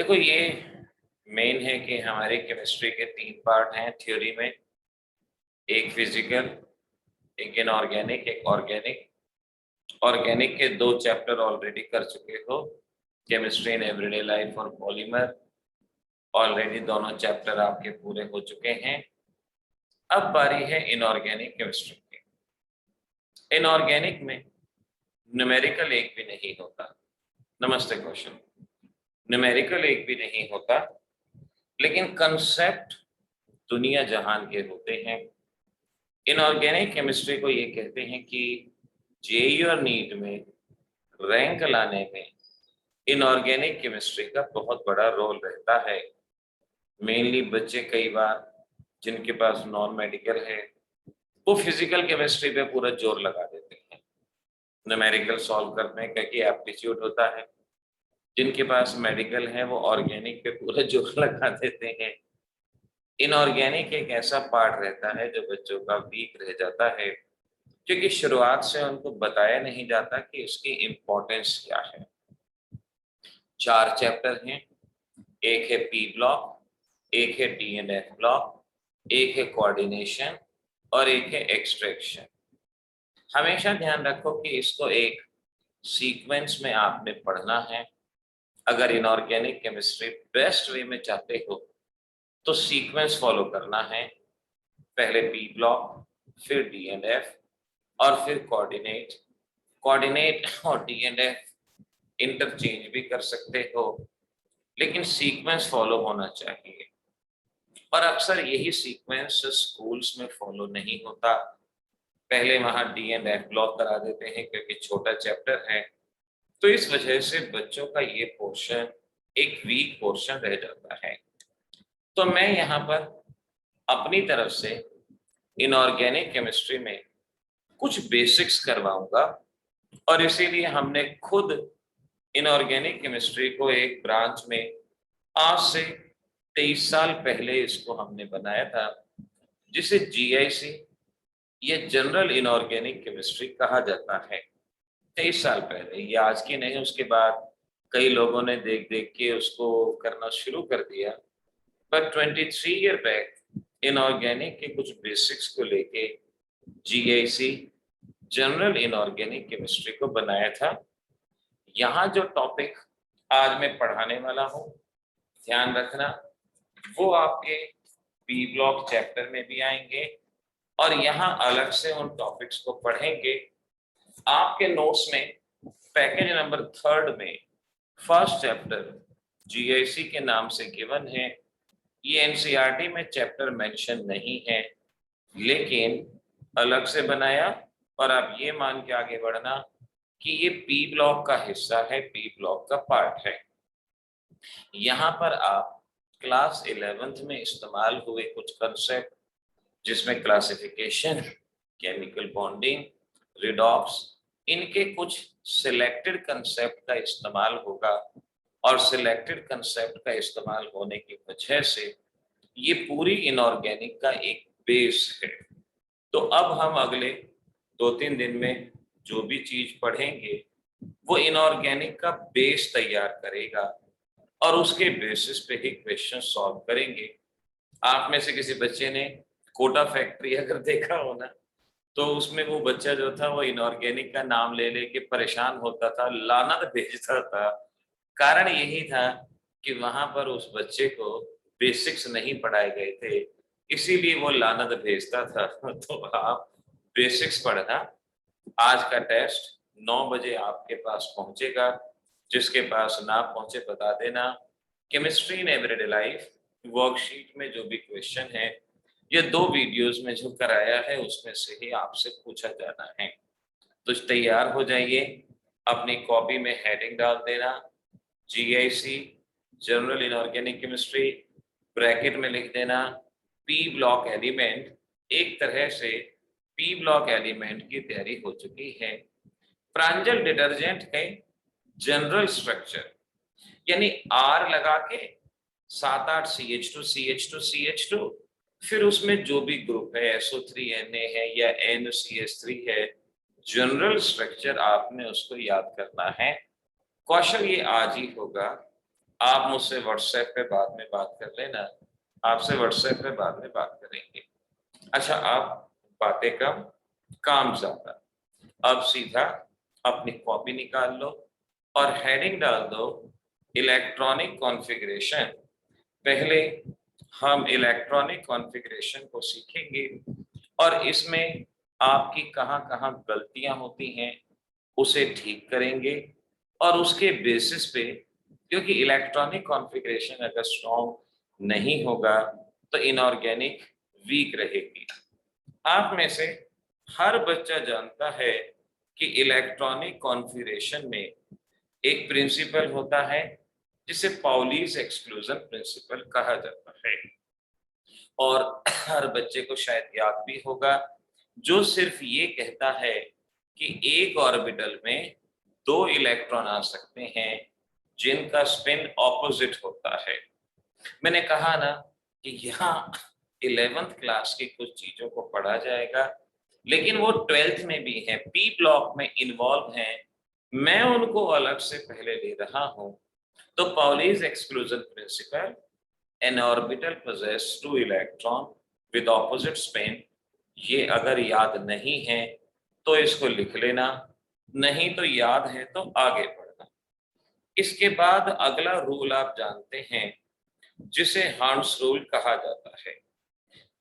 देखो ये मेन है कि हमारे केमिस्ट्री के 3 पार्ट हैं थ्योरी में, एक फिजिकल, एक इनऑर्गेनिक, एक ऑर्गेनिक। ऑर्गेनिक के 2 चैप्टर ऑलरेडी कर चुके हो, केमिस्ट्री इन एवरीडे लाइफ और पॉलीमर। ऑलरेडी दोनों चैप्टर आपके पूरे हो चुके हैं। अब बारी है इनऑर्गेनिक केमिस्ट्री की। इनऑर्गेनिक में न्यूमेरिकल एक भी नहीं होता। नमस्ते क्वेश्चन। न्यूमेरिकल एक भी नहीं होता, लेकिन कंसेप्ट दुनिया जहान के होते हैं। इनऑर्गेनिक केमिस्ट्री को ये कहते हैं कि जेईई और नीट में रैंक लाने में इनऑर्गेनिक केमिस्ट्री का बहुत बड़ा रोल रहता है। मेनली बच्चे कई बार जिनके पास नॉन मेडिकल है वो फिजिकल केमिस्ट्री पे पूरा जोर लगा देते हैं, न्यूमेरिकल सॉल्व करने का कि एप्टीट्यूड होता है। जिनके पास मेडिकल है वो ऑर्गेनिक पे पूरा जोर लगा देते हैं। इनऑर्गेनिक एक ऐसा पार्ट रहता है जो बच्चों का वीक रह जाता है, क्योंकि शुरुआत से उनको बताया नहीं जाता कि उसकी इम्पोर्टेंस क्या है। 4 चैप्टर हैं, एक है पी ब्लॉक, एक है डीएनएफ ब्लॉक, एक है कोऑर्डिनेशन और एक है एक्सट्रैक्शन। हमेशा ध्यान रखो कि इसको एक सीक्वेंस में आपने पढ़ना है। अगर इनऑर्गेनिक केमिस्ट्री बेस्ट वे में चाहते हो तो सीक्वेंस फॉलो करना है। पहले पी ब्लॉक, फिर डीएनएफ और फिर कोऑर्डिनेट। कोऑर्डिनेट और डीएनएफ इंटरचेंज भी कर सकते हो, लेकिन सीक्वेंस फॉलो होना चाहिए। और अक्सर यही सीक्वेंस स्कूल्स में फॉलो नहीं होता। पहले वहां डीएनएफ ब्लॉक करा देते हैं क्योंकि छोटा चैप्टर है, तो इस वजह से बच्चों का ये पोर्शन एक वीक पोर्शन रह जाता है। तो मैं यहाँ पर अपनी तरफ से इनऑर्गेनिक केमिस्ट्री में कुछ बेसिक्स करवाऊंगा, और इसीलिए हमने खुद इनऑर्गेनिक केमिस्ट्री को एक ब्रांच में आज से 23 साल पहले इसको हमने बनाया था, जिसे जीआईसी ये जनरल इनऑर्गेनिक केमिस्ट्री कहा जाता है। 23 साल पहले, ये आज की नहीं, उसके बाद कई लोगों ने देख देख के उसको करना शुरू कर दिया। पर 23 ईयर बैक इनऑर्गेनिक के कुछ बेसिक्स को लेके जीआईसी जनरल इनऑर्गेनिक केमिस्ट्री को बनाया था। यहाँ जो टॉपिक आज मैं पढ़ाने वाला हूँ, ध्यान रखना, वो आपके पी ब्लॉक चैप्टर में भी आएंगे और यहाँ अलग से उन टॉपिक्स को पढ़ेंगे। आपके नोट्स में पैकेज नंबर 3 में फर्स्ट चैप्टर जीआईसी के नाम से गिवन है। ये एनसीईआरटी में चैप्टर मेंशन नहीं है, लेकिन अलग से बनाया, और आप ये मान के आगे बढ़ना कि ये पी ब्लॉक का हिस्सा है, पी ब्लॉक का पार्ट है। यहाँ पर आप क्लास 11th में इस्तेमाल हुए कुछ कंसेप्ट, जिसमें क्लासिफिकेशन, केमिकल बॉन्डिंग, रिडॉक्स, इनके कुछ सिलेक्टेड कंसेप्ट का इस्तेमाल होगा। और सिलेक्टेड कंसेप्ट का इस्तेमाल होने की वजह से ये पूरी इनऑर्गेनिक का एक बेस है। तो अब हम अगले 2-3 दिन में जो भी चीज पढ़ेंगे वो इनऑर्गेनिक का बेस तैयार करेगा, और उसके बेसिस पे ही क्वेश्चन सॉल्व करेंगे। आप में से किसी बच्चे ने कोटा फैक्ट्री अगर देखा हो ना, तो उसमें वो बच्चा जो था वो इनऑर्गेनिक का नाम ले लेके परेशान होता था, लानत भेजता था। कारण यही था कि वहां पर उस बच्चे को बेसिक्स नहीं पढ़ाए गए थे, इसीलिए वो लानत भेजता था। तो आप बेसिक्स पढ़ना। आज का टेस्ट 9 बजे आपके पास पहुंचेगा, जिसके पास ना पहुंचे बता देना। Chemistry in everyday life worksheet में जो भी क्वेश्चन है, ये 2 वीडियोस में जो कराया है उसमें से ही आपसे पूछा जाना है। तो तैयार हो जाइए, अपनी कॉपी में हेडिंग डाल देना, GIC general inorganic chemistry, bracket में लिख देना पी ब्लॉक एलिमेंट। एक तरह से पी ब्लॉक एलिमेंट की तैयारी हो चुकी है। प्रांजल डिटर्जेंट है जनरल स्ट्रक्चर, यानी आर लगा के 7-8 CH2 CH2 CH2, फिर उसमें जो भी ग्रुप है SO3Na है या NCH3 है, जनरल स्ट्रक्चर आपने उसको याद करना है। क्वेश्चन ये आज ही होगा आप मुझसे व्हाट्सएप पे बाद में बात कर लेना, आपसे व्हाट्सएप पे बाद में बात करेंगे। अच्छा, आप बातें कम, काम ज्यादा। अब सीधा अपनी कॉपी निकाल लो और हेडिंग डाल दो इलेक्ट्रॉनिक कॉन्फ़िगरेशन। पहले हम इलेक्ट्रॉनिक कॉन्फ़िगरेशन को सीखेंगे और इसमें आपकी कहाँ कहाँ गलतियां होती हैं उसे ठीक करेंगे, और उसके बेसिस पे, क्योंकि इलेक्ट्रॉनिक कॉन्फ़िगरेशन अगर स्ट्रॉन्ग नहीं होगा तो इनऑर्गेनिक वीक रहेगी। आप में से हर बच्चा जानता है कि इलेक्ट्रॉनिक कॉन्फ़िगरेशन में एक प्रिंसिपल होता है जिसे पाउलीज एक्सक्लूजन प्रिंसिपल कहा जाता है, और हर बच्चे को शायद याद भी होगा, जो सिर्फ ये कहता है कि एक ऑर्बिटल में दो इलेक्ट्रॉन आ सकते हैं जिनका स्पिन ऑपोजिट होता है। मैंने कहा ना कि यहाँ 11th क्लास की कुछ चीजों को पढ़ा जाएगा, लेकिन वो 12th में भी है, पी ब्लॉक में इन्वॉल्व हैं, मैं उनको अलग से पहले ले रहा हूं। तो Pauli's exclusion principle, N orbital possess two electron with opposite spin, ये अगर याद नहीं है तो इसको लिख लेना, नहीं तो याद है तो आगे बढ़ना। इसके बाद अगला रूल आप जानते हैं जिसे हर्ट्ज रूल कहा जाता है।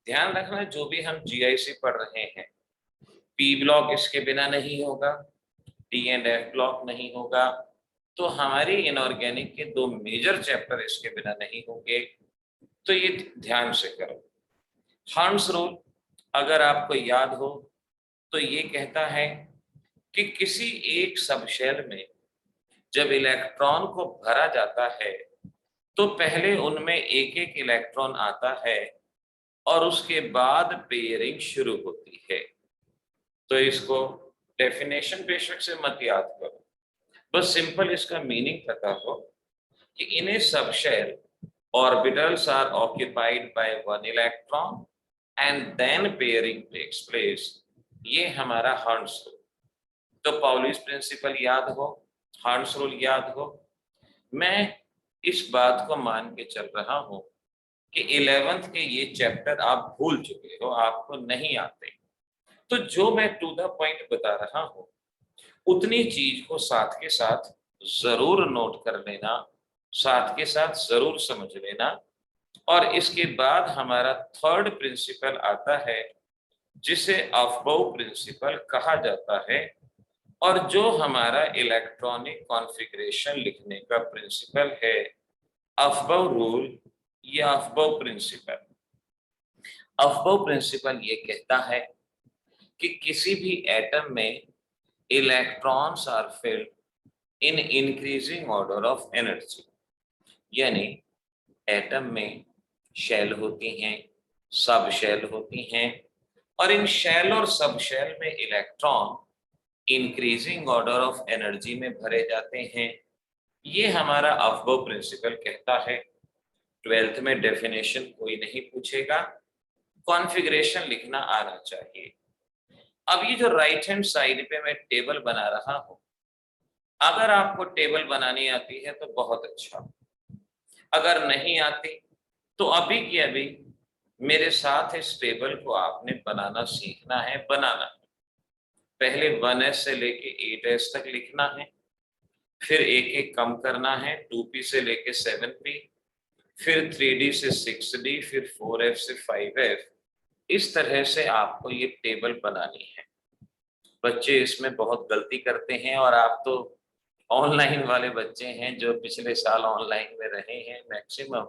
ध्यान रखना, जो भी हम जीआईसी पढ़ रहे हैं, पी ब्लॉक इसके बिना नहीं होगा, डी एंड एफ ब्लॉक नहीं होगा, तो हमारी इनऑर्गेनिक के दो मेजर चैप्टर इसके बिना नहीं होंगे। तो ये ध्यान से करो। हर्ट्ज रूल अगर आपको याद हो तो ये कहता है कि किसी एक सबशेल में जब इलेक्ट्रॉन को भरा जाता है तो पहले उनमें एक एक इलेक्ट्रॉन आता है और उसके बाद पेयरिंग शुरू होती है। तो इसको डेफिनेशन बेशक से मत याद करो, बस सिंपल इसका मीनिंग पता हो कि इन ए subshell orbitals are occupied by one electron and then pairing takes place। ये हमारा हर्ट्ज रूल। तो पाउलीज प्रिंसिपल याद हो, हर्ट्ज रूल याद हो। मैं इस बात को मान के चल रहा हूं कि 11th के ये चैप्टर आप भूल चुके हो, आपको नहीं आते, तो जो मैं टू द पॉइंट बता रहा हूं उतनी चीज को साथ के साथ जरूर नोट कर लेना, साथ के साथ जरूर समझ लेना। और इसके बाद हमारा थर्ड प्रिंसिपल आता है जिसे अफबाउ प्रिंसिपल कहा जाता है, और जो हमारा इलेक्ट्रॉनिक कॉन्फ़िगरेशन लिखने का प्रिंसिपल है, अफबाउ रूल या अफबाउ प्रिंसिपल। अफबाउ प्रिंसिपल ये कहता है कि किसी भी एटम में electrons are filled in increasing order of energy, यानी एटम में शेल होती हैं, सब शेल होती हैं, और इन शेल और सब शेल में electron increasing order of energy में भरे जाते हैं। ये हमारा अफबाउ प्रिंसिपल कहता है। 12th में डेफिनेशन कोई नहीं पूछेगा, कॉन्फ़िगरेशन लिखना आना चाहिए। अब ये जो राइट हैंड साइड पे मैं टेबल बना रहा हूं, अगर आपको टेबल बनानी आती है तो बहुत अच्छा, अगर नहीं आती तो अभी की अभी मेरे साथ इस टेबल को आपने बनाना सीखना है, बनाना है। पहले 1s से लेके 8s तक लिखना है, फिर एक एक कम करना है, 2p से लेके 7p, फिर 3d से 6d, फिर 4f से 5f। इस तरह से आपको ये टेबल बनानी है। बच्चे इसमें बहुत गलती करते हैं, और आप तो ऑनलाइन वाले बच्चे हैं जो पिछले साल ऑनलाइन में रहे हैं मैक्सिमम,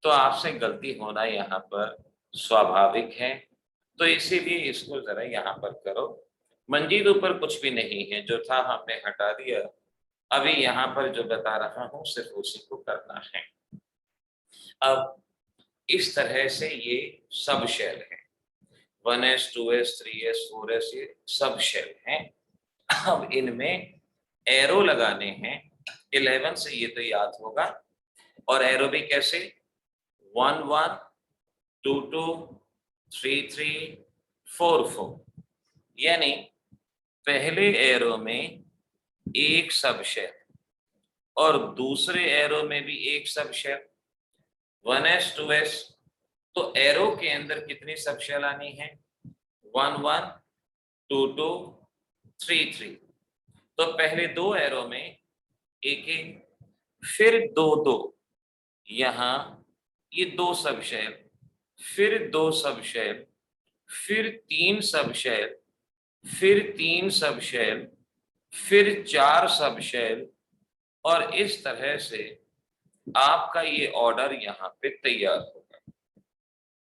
तो आपसे गलती होना यहाँ पर स्वाभाविक है। तो इसीलिए इसको जरा यहाँ पर करो। मंजीत ऊपर कुछ भी नहीं है, जो था हमने हटा दिया। अभी यहाँ पर जो बता रहा हूँ सिर्फ उसी को करना है। अब इस तरह से ये सब शेल है, 1s 2s 3s 4s, ये सब शेल हैं। अब इनमें एरो लगाने हैं। 11 से ये तो याद होगा, और एरो भी कैसे, 1 1 2 2 3 3 4 4, यानी पहले एरो में एक सब शेल और दूसरे एरो में भी एक सब शेल 1s 2s। तो एरो के अंदर कितनी सब शेल आनी है 1 1 2 2 3 3। तो पहले दो एरो में एक एक, फिर दो दो, यहां ये दो सब शेल, फिर दो सब शेल, फिर तीन सब शेल, फिर तीन सब शेल, फिर चार सब शेल, और इस तरह से आपका ये ऑर्डर यहाँ पे तैयार होगा।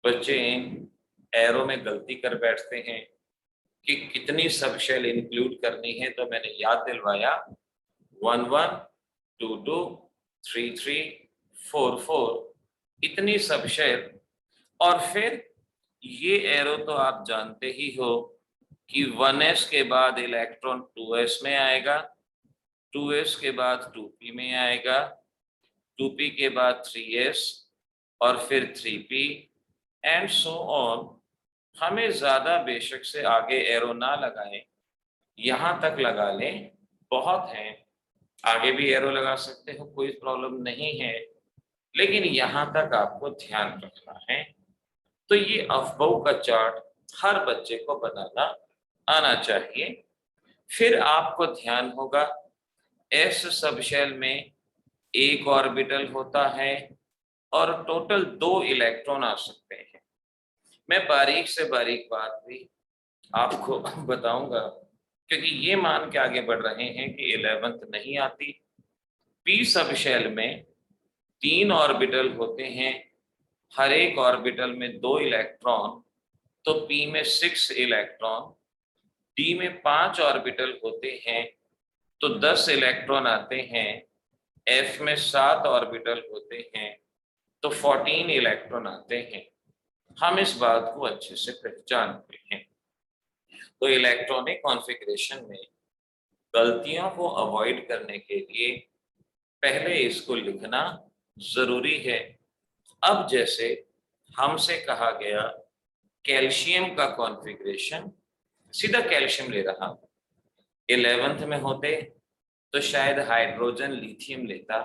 बच्चे इन एरो में गलती कर बैठते हैं कि कितनी सब शेल इंक्लूड करनी है, तो मैंने याद दिलवाया 1 1 2 2 3 3 4 4 इतनी सब शेल। और फिर ये एरो तो आप जानते ही हो कि 1s के बाद इलेक्ट्रॉन 2s में आएगा, 2s के बाद 2p में आएगा, 2p के बाद 3s और फिर 3p एंड सो ऑन। हमें ज्यादा बेशक से आगे एरो ना लगाएं, यहां तक लगा लें, बहुत है। आगे भी एरो लगा सकते हो, कोई प्रॉब्लम नहीं है, लेकिन यहां तक आपको ध्यान रखना है। तो ये अफबऊ का चार्ट हर बच्चे को बनाना आना चाहिए। फिर आपको ध्यान होगा एस सब शेल में एक ऑर्बिटल होता है और टोटल 2 इलेक्ट्रॉन आ सकते हैं। मैं बारीक से बारीक बात भी आपको बताऊंगा, क्योंकि ये मान के आगे बढ़ रहे हैं कि 11th नहीं आती। पी सब शेल में 3 ऑर्बिटल होते हैं, हर एक ऑर्बिटल में 2 इलेक्ट्रॉन, तो पी में 6 इलेक्ट्रॉन। डी में 5 ऑर्बिटल होते हैं तो 10 इलेक्ट्रॉन आते हैं। एफ में 7 ऑर्बिटल होते हैं तो 14 इलेक्ट्रॉन आते हैं। हम इस बात को अच्छे से पहचानते हैं। तो इलेक्ट्रॉनिक कॉन्फ़िगरेशन में गलतियों को अवॉइड करने के लिए पहले इसको लिखना जरूरी है। अब जैसे हमसे कहा गया कैल्शियम का कॉन्फ़िगरेशन, सीधा कैल्शियम ले रहा, 11th में होते तो शायद हाइड्रोजन लिथियम लेता,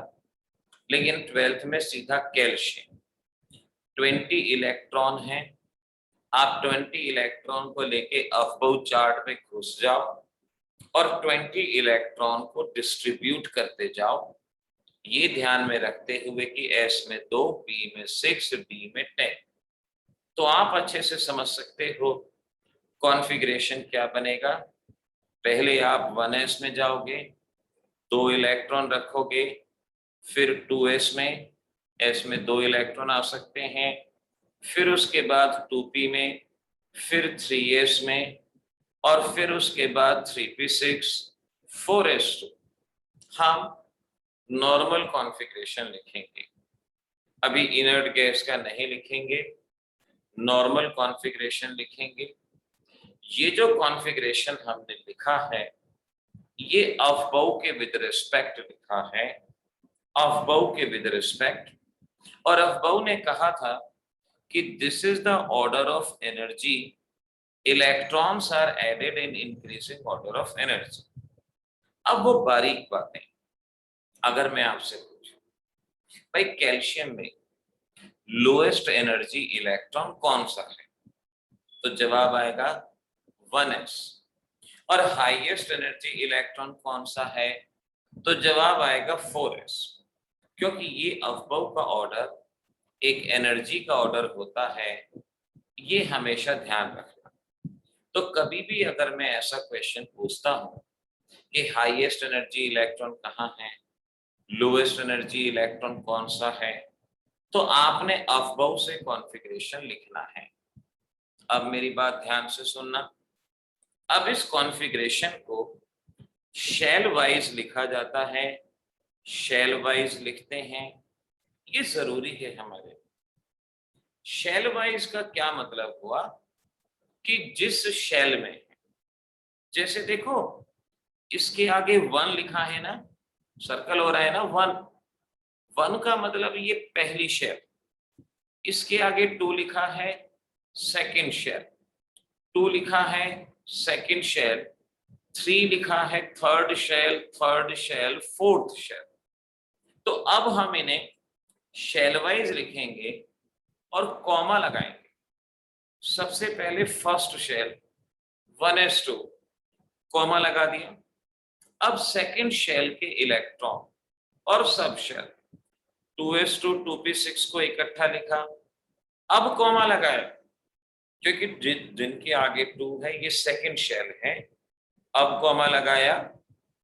लेकिन 12th में सीधा कैल्शियम। 20 इलेक्ट्रॉन है, आप 20 इलेक्ट्रॉन को लेके अफबऊ चार्ट में घुस जाओ और 20 इलेक्ट्रॉन को डिस्ट्रीब्यूट करते जाओ, ये ध्यान में रखते हुए कि एस में 2, पी में 6, डी में 10। तो आप अच्छे से समझ सकते हो कॉन्फ़िगरेशन क्या बनेगा। पहले आप 1s में जाओगे, 2 इलेक्ट्रॉन रखोगे, फिर 2s में, s में 2 इलेक्ट्रॉन आ सकते हैं, फिर उसके बाद 2p में, फिर 3s में, और फिर उसके बाद 3p6 4s2। हम नॉर्मल कॉन्फ़िगरेशन लिखेंगे, अभी इनर्ट गैस का नहीं लिखेंगे, नॉर्मल कॉन्फ़िगरेशन लिखेंगे। ये जो कॉन्फ़िगरेशन हमने लिखा है ये अफबऊ के विद रिस्पेक्ट लिखा है, अफबऊ के विद रिस्पेक्ट। और अफबऊ ने कहा था कि this is the order of energy, electrons are added in increasing order of energy. अब वो बारीक बातें अगर मैं आपसे पूछूं, भाई कैल्शियम में लोएस्ट एनर्जी इलेक्ट्रॉन कौन सा है, तो जवाब आएगा 1s। और हाईएस्ट एनर्जी इलेक्ट्रॉन कौन सा है, तो जवाब आएगा 4s। क्योंकि ये अफबऊ का ऑर्डर एक एनर्जी का ऑर्डर होता है, ये हमेशा ध्यान रखना। तो कभी भी अगर मैं ऐसा क्वेश्चन पूछता हूं कि हाईएस्ट एनर्जी इलेक्ट्रॉन कहाँ है, लोएस्ट एनर्जी इलेक्ट्रॉन कौन सा है, तो आपने अफबऊ से कॉन्फ़िगरेशन लिखना है। अब मेरी बात ध्यान से सुनना। अब इस कॉन्फ़िगरेशन को शेल वाइज लिखा जाता है, शेल वाइज लिखते हैं, ये जरूरी है हमारे। शेल वाइज का क्या मतलब हुआ कि जिस शेल में, जैसे देखो इसके आगे 1 लिखा है ना, सर्कल हो रहा है ना 1, 1 का मतलब ये पहली शेल, इसके आगे 2 लिखा है सेकंड शेल, 2 लिखा है सेकंड शेल, 3 लिखा है third shell, third shell, fourth shell. तो अब हम इन्हें शेल वाइज लिखेंगे और कॉमा लगाएंगे। सबसे पहले फर्स्ट शेल 1s2 कॉमा लगा दिया। अब सेकंड शेल के इलेक्ट्रॉन और सब शेल 2s2 2p6 को इकट्ठा लिखा, अब कॉमा लगाया क्योंकि जिनके आगे 2 है ये सेकंड शेल है, अब कॉमा लगाया।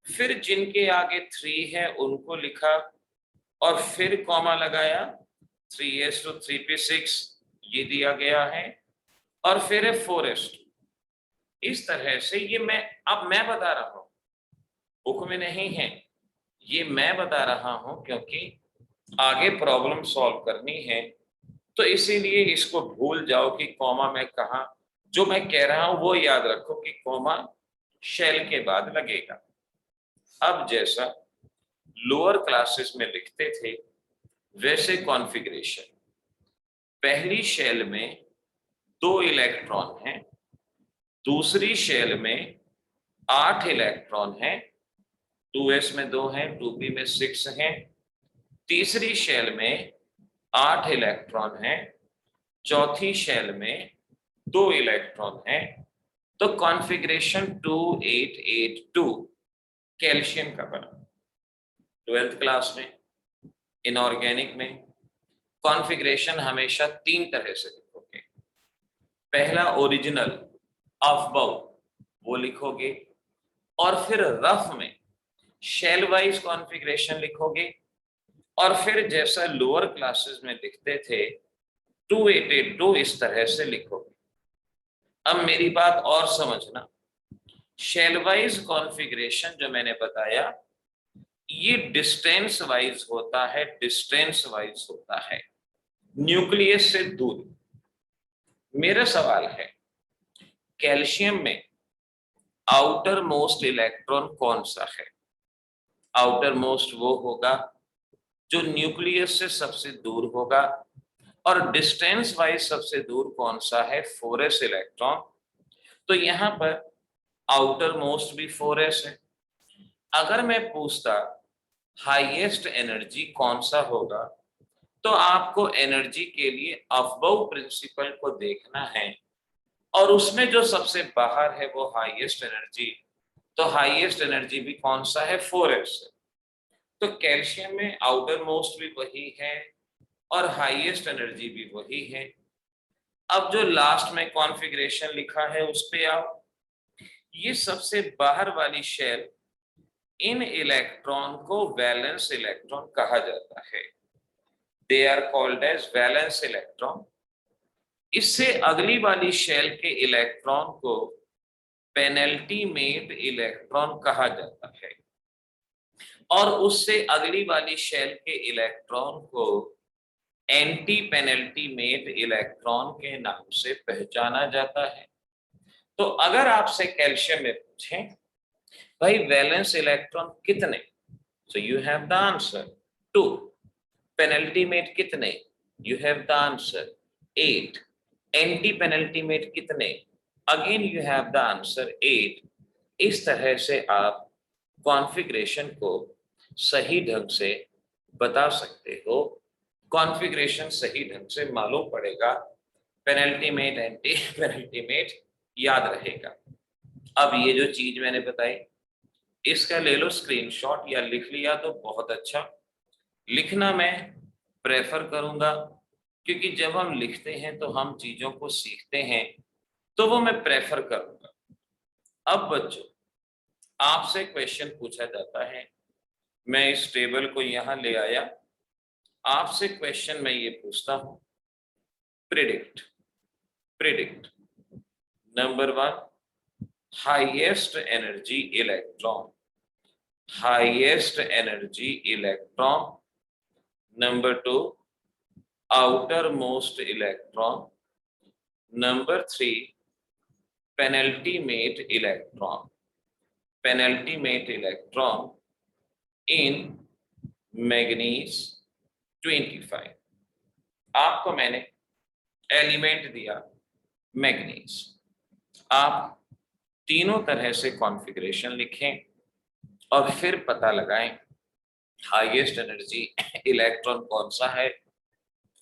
फिर जिनके आगे 3 है उनको लिखा और फिर कॉमा लगाया। 3s2 3p6 ये दिया गया है और फिर है 4s2। इस तरह से ये अब मैं बता रहा हूं, बुक में नहीं है, ये मैं बता रहा हूं क्योंकि आगे प्रॉब्लम सॉल्व करनी है। तो इसीलिए इसको भूल जाओ कि कॉमा मैं कहा, जो मैं कह रहा हूं वो याद रखो कि कॉमा शेल के बाद लगेगा। अब जैसा लोअर क्लासेस में लिखते थे वैसे कॉन्फ़िगरेशन, पहली शेल में 2 इलेक्ट्रॉन हैं, दूसरी शेल में 8 इलेक्ट्रॉन हैं, 2s में 2 हैं, 2p में 6 हैं, तीसरी शेल में 8 इलेक्ट्रॉन हैं, चौथी शेल में 2 इलेक्ट्रॉन हैं। तो कॉन्फ़िगरेशन 2882 कैल्शियम का बना। 12th क्लास में इनऑर्गेनिक में कॉन्फ़िगरेशन हमेशा 3 तरह से लिखोगे। पहला ओरिजिनल अबव वो लिखोगे और फिर रफ में शेल वाइज कॉन्फ़िगरेशन लिखोगे और फिर जैसा लोअर क्लासेस में लिखते थे 2882 इस तरह से लिखोगे। अब मेरी बात और समझना, शेल वाइज कॉन्फ़िगरेशन जो मैंने बताया ये डिस्टेंस वाइज होता है, डिस्टेंस वाइज होता है, न्यूक्लियस से दूर। मेरा सवाल है कैल्शियम में आउटर मोस्ट इलेक्ट्रॉन कौन सा है? आउटर मोस्ट वो होगा जो न्यूक्लियस से सबसे दूर होगा और डिस्टेंस वाइज सबसे दूर कौन सा है? 4s electron. तो यहां पर आउटर मोस्ट भी 4s है। अगर मैं पूछता हाईएस्ट एनर्जी कौन सा होगा तो आपको एनर्जी के लिए अबव प्रिंसिपल को देखना है और उसमें जो सबसे बाहर है वो हाईएस्ट एनर्जी, तो हाईएस्ट एनर्जी भी कौन सा है? 4s। तो कैल्शियम में आउटर मोस्ट भी वही है और हाईएस्ट एनर्जी भी वही है। अब जो लास्ट में कॉन्फ़िगरेशन लिखा है उस पे आओ। ये सबसे बाहर वाली शेल, इन इलेक्ट्रॉन को वैलेंस इलेक्ट्रॉन कहा जाता है। They are called as valence electron. इससे अगली वाली शेल के इलेक्ट्रॉन को पेनल्टीमेट इलेक्ट्रॉन कहा जाता है और उससे अगली वाली शेल के इलेक्ट्रॉन को एंटी पेनल्टीमेट इलेक्ट्रॉन के नाम से पहचाना जाता है। तो अगर आपसे कैल्शियम में पूछें भाई वैलेंस इलेक्ट्रॉन कितने, so you have the answer 2। Penultimate कितने, you have the answer 8। Anti penultimate कितने, again you have the answer 8। इस तरह से आप कॉन्फ़िगरेशन को सही ढंग से बता सकते हो। कॉन्फ़िगरेशन सही ढंग से मालूम पड़ेगा, पेनल्टीमेट एंटी पेनल्टीमेट याद रहेगा। अब ये जो चीज मैंने बताई इसका ले लो स्क्रीनशॉट या लिख लिया तो बहुत अच्छा। लिखना मैं प्रेफर करूंगा क्योंकि जब हम लिखते हैं तो हम चीजों को सीखते हैं, तो वो मैं प्रेफर करूंगा। अब बच्चों आपसे क्वेश्चन पूछा जाता है, मैं इस टेबल को यहां ले आया, आपसे क्वेश्चन मैं ये पूछता हूं, predict predict number 1 highest energy electron, highest energy electron. Number 2 outermost electron. Number 3 penultimate electron, penultimate electron in manganese 25। आपको मैंने एलिमेंट दिया मैग्नीज, आप तीनों तरह से कॉन्फ़िगरेशन लिखें और फिर पता लगाएं हाईएस्ट एनर्जी इलेक्ट्रॉन कौन सा है,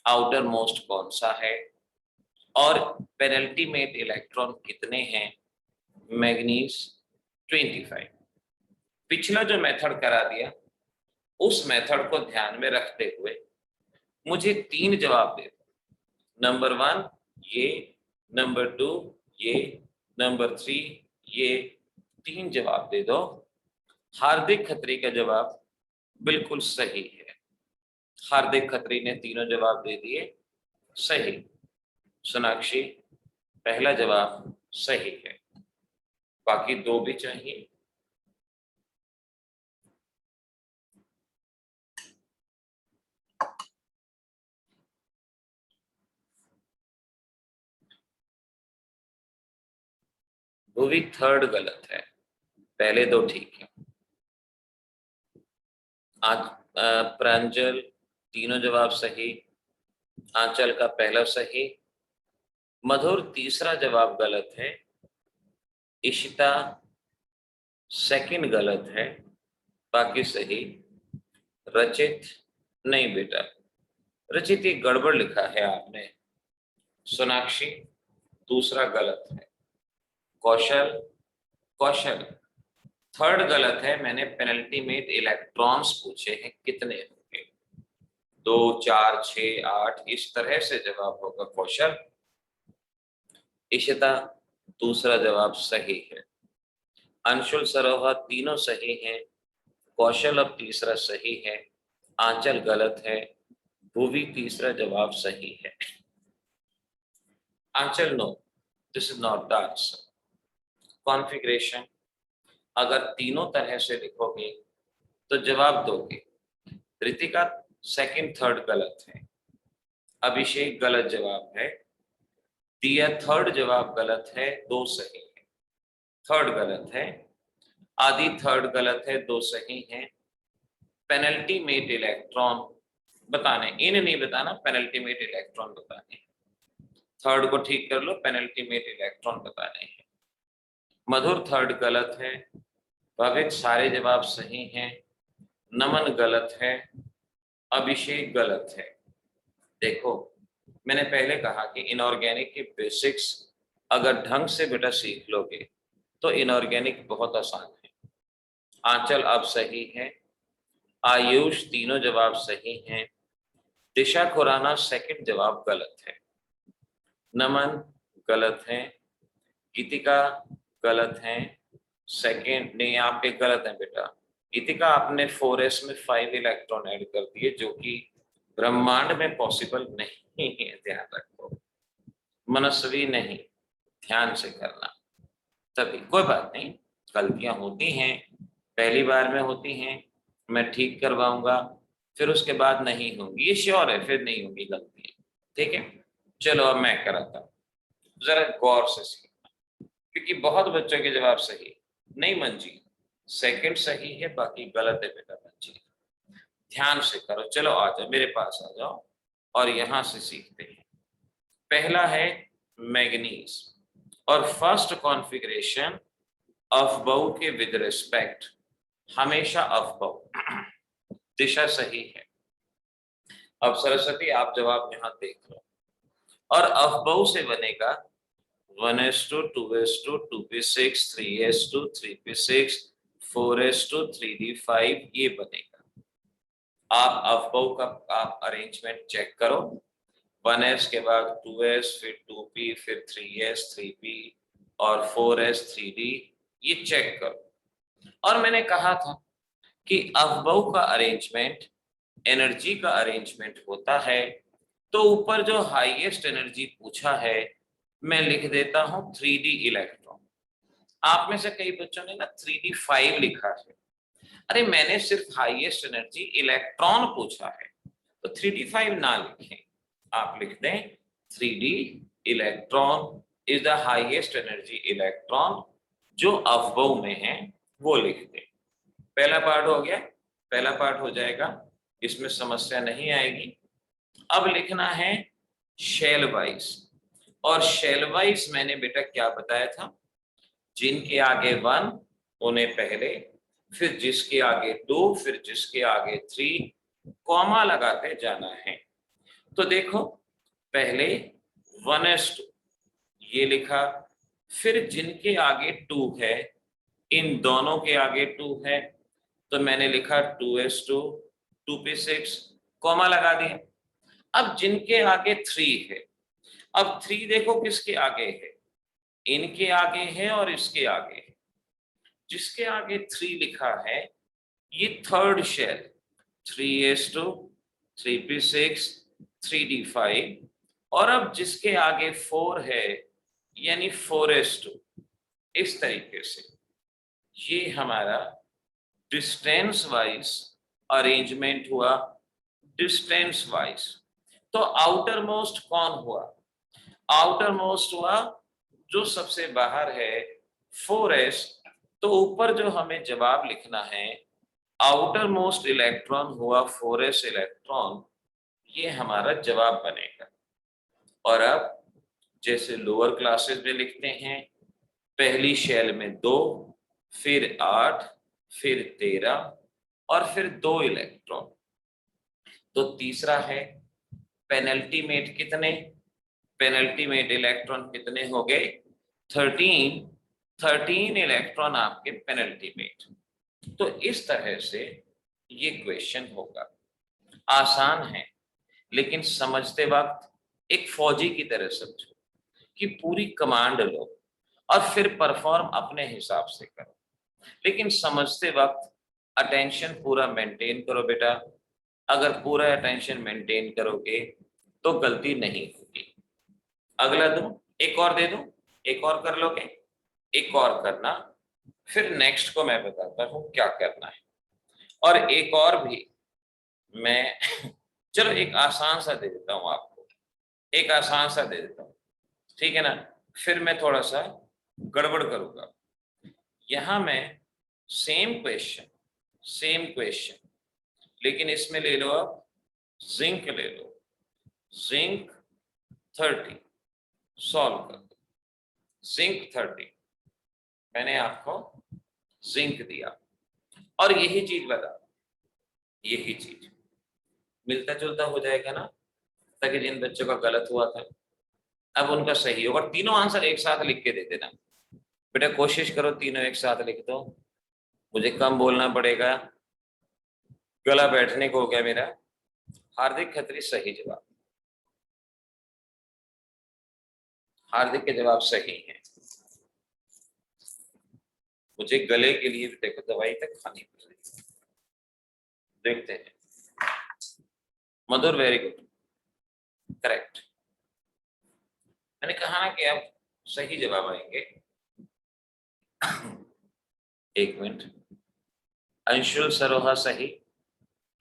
आउटर मोस्ट कौन सा है, और पेनल्टीमेट इलेक्ट्रॉन कितने हैं, मैग्नीज 25। पिछला जो मेथड करा दिया उस मेथड को ध्यान में रखते हुए मुझे 3 जवाब दे दो। नंबर 1 ये, नंबर 2 ये, नंबर 3 ये, 3 जवाब दे दो। हार्दिक खत्री का जवाब बिल्कुल सही है। हार्दिक खत्री ने तीनों जवाब दे दिए सही। सोनाक्षी पहला जवाब सही है, बाकी 2 भी चाहिए। वो भी थर्ड गलत है, पहले 2 ठीक है। आज प्रांजल तीनों जवाब सही, आंचल का पहला सही, मधुर तीसरा जवाब गलत है, इशिता सेकंड गलत है, बाकी सही। रचित नहीं बेटा, रचित ये गड़बड़ लिखा है आपने। सोनाक्षी दूसरा गलत है। कौशल, कौशल थर्ड गलत है। मैंने पेनल्टीमेट इलेक्ट्रॉन्स पूछे हैं कितने होंगे, 2 4 6 8 इस तरह से जवाब होगा कौशल। इशिता दूसरा जवाब सही है। अंशुल सरोहा तीनों सही हैं, कौशल अब तीसरा सही है, आंचल गलत है, भूवी तीसरा जवाब सही है। Aanchal no, this is not the answer. Configuration अगर तीनों तरह से लिखोगे तो जवाब दोगे। रितिका सेकंड थर्ड गलत है, अभिषेक गलत जवाब है, दिया थर्ड जवाब गलत है, 2 सही है। थर्ड गलत है, आदि थर्ड गलत है, 2 सही हैं। पेनल्टीमेट इलेक्ट्रॉन बताने, इन नहीं बताना, पेनल्टीमेट इलेक्ट्रॉन बताने। थर्ड को ठीक कर लो, पेनल्टीमेट इलेक्ट्रॉन बताने हैं। मधुर थर्ड गलत है, भविक सारे जवाब सही हैं, नमन गलत है, अभिषेक गलत है। देखो मैंने पहले कहा कि इनऑर्गेनिक के बेसिक्स अगर ढंग से बेटा सीख लोगे तो इनऑर्गेनिक बहुत आसान है। आंचल अब सही है, आयुष तीनों जवाब सही हैं, दिशा खुराना सेकंड जवाब गलत है, नमन गलत है, गीतिका गलत है, सेकंड नहीं आपके गलत है बेटा। गीतिका आपने 4s में 5 इलेक्ट्रॉन ऐड कर दिए जो कि ब्रह्मांड में पॉसिबल नहीं है, ध्यान रखो। मनस्वी नहीं, ध्यान से करना, तभी कोई बात नहीं, गलतियां होती हैं, पहली बार में होती हैं, मैं ठीक करवाऊंगा, फिर उसके बाद नहीं होगी, ये श्योर है, फिर नहीं होगी गलतियां, ठीक है। चलो अब मैं कराता हूँ, जरा गौर से सीखना, क्योंकि बहुत बच्चों के जवाब सही नहीं। मंजी सेकंड सही है, बाकी गलत है बेटा। मंजी ध्यान से करो, चलो आ जाओ मेरे पास आ जाओ और यहां से सीखते हैं। पहला है मैग्नीज, और फर्स्ट कॉन्फ़िगरेशन अफबाऊ के विद रिस्पेक्ट हमेशा अफबाऊ, दिशा सही है। अब सरस्वती आप जवाब यहां देख लो, और अफबाऊ से बनेगा 1s2 2s2 2p6 3s2 3p6 4s2 3d5, ये बनेगा। आप अफबाऊ का आप अरेंजमेंट चेक करो, 1s के बाद 2s, फिर 2p, फिर 3s 3p और 4s 3d, ये चेक करो। और मैंने कहा था कि अफबाऊ का अरेंजमेंट एनर्जी का अरेंजमेंट होता है, तो ऊपर जो हाईएस्ट एनर्जी पूछा है मैं लिख देता हूं 3d इलेक्ट्रॉन। आप में से कई बच्चों ने ना 3d5 लिखा है, अरे मैंने सिर्फ हाईएस्ट एनर्जी इलेक्ट्रॉन पूछा है, तो 3d5 ना लिखें, आप लिख दें 3d electron is the highest energy electron, जो अफबाऊ में है वो लिख दें। पहला पार्ट हो गया, पहला पार्ट हो जाएगा, इसमें समस्या नहीं आएगी। अब लिखना है शेल वाइज, और शेल वाइज मैंने बेटा क्या बताया था, जिनके आगे 1 उन्हें पहले, फिर जिसके आगे 2, फिर जिसके आगे 3, कॉमा लगाते जाना है। तो देखो पहले 1:2 ये लिखा, फिर जिनके आगे 2 है, इन दोनों के आगे 2 है, तो मैंने लिखा 2:2, 2p6, कॉमा लगा दिया। अब जिनके आगे 3 है, अब 3 देखो किसके आगे है, इनके आगे है और इसके आगे है। जिसके आगे 3 लिखा है ये third shell, 3s2, 3p6, 3d5, और अब जिसके आगे 4 है यानी 4s2, इस तरीके से ये हमारा डिस्टेंस वाइज अरेंजमेंट हुआ। डिस्टेंस वाइज तो आउटर मोस्ट कौन हुआ, आउटर मोस्ट हुआ जो सबसे बाहर है 4s। तो ऊपर जो हमें जवाब लिखना है, आउटर मोस्ट इलेक्ट्रॉन हुआ 4s इलेक्ट्रॉन, ये हमारा जवाब बनेगा। और अब जैसे लोअर क्लासेस में लिखते हैं, पहली शेल में 2, फिर 8, फिर 13 और फिर 2 इलेक्ट्रॉन। तो तीसरा है पेनल्टीमेट कितने, पेनल्टीमेट इलेक्ट्रॉन कितने हो गए 13, 13 इलेक्ट्रॉन आपके पेनल्टीमेट। तो इस तरह से ये क्वेश्चन होगा। आसान है लेकिन समझते वक्त एक फौजी की तरह समझो कि पूरी कमांड लो और फिर परफॉर्म अपने हिसाब से करो, लेकिन समझते वक्त अटेंशन पूरा मेंटेन करो बेटा। अगर पूरा अटेंशन मेंटेन करोगे तो गलती नहीं होगी। अगला दूं, एक और दे दूं, एक और कर लोगे, एक और करना, फिर नेक्स्ट को मैं बताता हूं क्या करना है। और एक और भी मैं चलो एक आसान सा दे देता हूं आपको, एक आसान सा दे देता हूं, ठीक है ना। फिर मैं थोड़ा सा गड़बड़ करूंगा। यहां मैं सेम क्वेश्चन, सेम क्वेश्चन, लेकिन इसमें ले लो आप जिंक ले लो, जिंक 30 सॉल्व कर दो। जिंक 30 मैंने आपको जिंक दिया और यही चीज बता, यही चीज मिलता जुलता हो जाएगा ना, ताकि जिन बच्चों का गलत हुआ था अब उनका सही होगा। तीनों आंसर एक साथ लिख के दे देना बेटा, कोशिश करो तीनों एक साथ लिख दो, मुझे कम बोलना पड़ेगा, गला बैठने को हो गया मेरा। हार्दिक खत्री सही जवाब, हार्दिक के जवाब सही है। मुझे गले के लिए भी देखो दवाई तक खानी पड़ रही है, देखते हैं। मधुर वेरी गुड, करेक्ट। मैंने कहा ना कि अब सही जवाब आएंगे। एक मिनट, अंशुल सरोहा सही,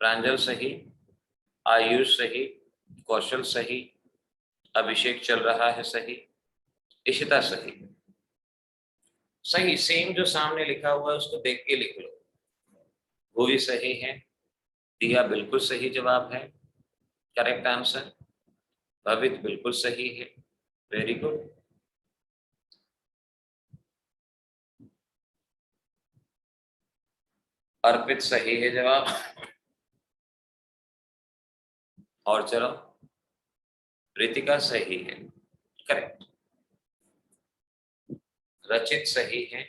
प्रांजल सही, आयुष सही, कौशल सही, अभिषेक चल रहा है सही, इशिता सही। सही सेम जो सामने लिखा हुआ है उसको देख के लिख लो। वो भी सही है, दिया बिल्कुल सही जवाब है, करेक्ट आंसर। भवित बिल्कुल सही है, वेरी गुड। अर्पित सही है जवाब। और चलो, रितिका सही है, करेक्ट। रचित सही है,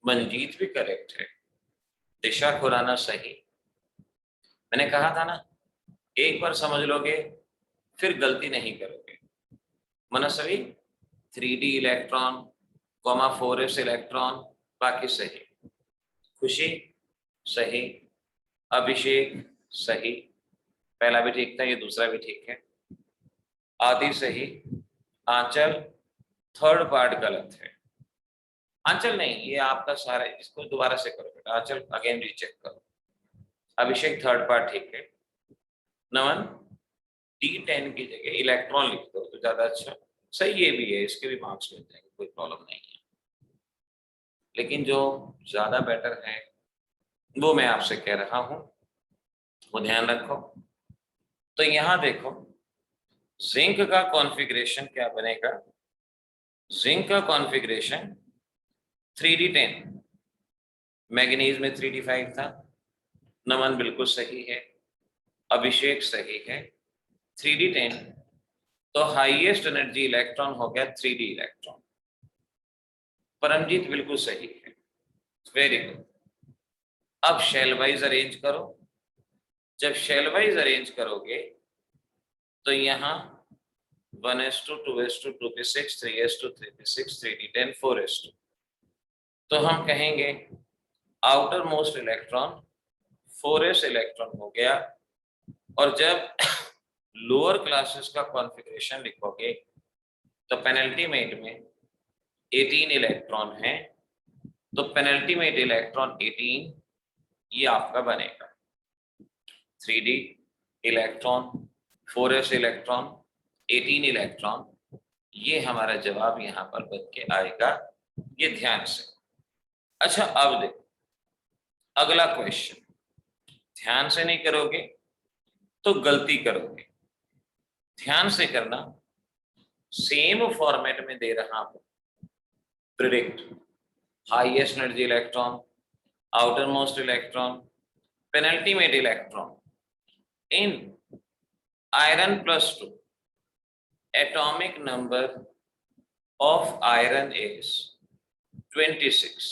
मंजीत भी करेक्ट है, दिशा खुराना सही। मैंने कहा था ना, एक बार समझ लोगे फिर गलती नहीं करोगे। मनस्वी 3d electron, comma 4s electron, बाकी सही। खुशी सही, अभिषेक सही, पहला भी ठीक था, ये दूसरा भी ठीक है। आदि सही, आंचल थर्ड पार्ट गलत है। आंचल नहीं, ये आपका सारा, इसको दोबारा से करो बेटा, आंचल अगेन रीचेक करो। अभिषेक थर्ड पार्ट ठीक है। नमन D10 की जगह इलेक्ट्रॉन लिख दो तो ज्यादा अच्छा। सही ये भी है, इसके भी मार्क्स मिल जाएंगे, कोई प्रॉब्लम नहीं है। लेकिन जो ज्यादा बेटर है वो मैं आपसे कह रहा हूं, वो ध्यान रखो। तो यहां देखो जिंक का कॉन्फ़िगरेशन क्या बनेगा, जिंक का कॉन्फ़िगरेशन 3d10, मैग्नीज में 3d5 था, नमन बिल्कुल सही है, अभिषेक सही है, 3d10, तो हाईएस्ट एनर्जी इलेक्ट्रॉन हो गया 3d इलेक्ट्रॉन। परमजीत बिल्कुल सही है, वेरी गुड। अब शेल वाइज अरेंज करो। जब शेल वाइज अरेंज करोगे तो यहाँ 1s2 2s2 2p6 3s2 3p6 3d10 4s2, तो हम कहेंगे outer most electron 4s electron हो गया। और जब लोअर क्लासेस का कॉन्फ़िगरेशन लिखोगे तो पेनल्टीमेट में 18 इलेक्ट्रॉन है, तो पेनल्टीमेट इलेक्ट्रॉन 18 ये आपका बनेगा 3d electron 4s electron 18 electron, ये हमारा जवाब यहाँ पर बन के आएगा, ये ध्यान से। अच्छा अब देखो अगला क्वेश्चन, ध्यान से नहीं करोगे तो गलती करोगे, ध्यान से करना। सेम फॉर्मेट में दे रहा हूं, predict highest energy electron, outer most electron, penultimate electron in iron +2, atomic number of iron is 26।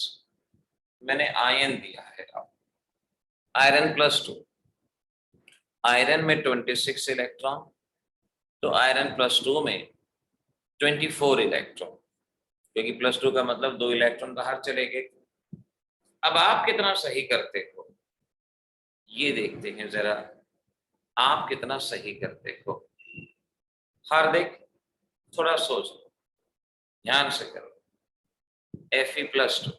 मैंने आयन दिया है, अब आयरन +2, आयरन में 26 इलेक्ट्रॉन, तो आयरन +2 में 24 इलेक्ट्रॉन, क्योंकि +2 का मतलब 2 इलेक्ट्रॉन बाहर चले गए। अब आप कितना सही करते हो ये देखते हैं जरा, आप कितना सही करते हो। हार्दिक थोड़ा सोचो, ध्यान से करो। Fe+2,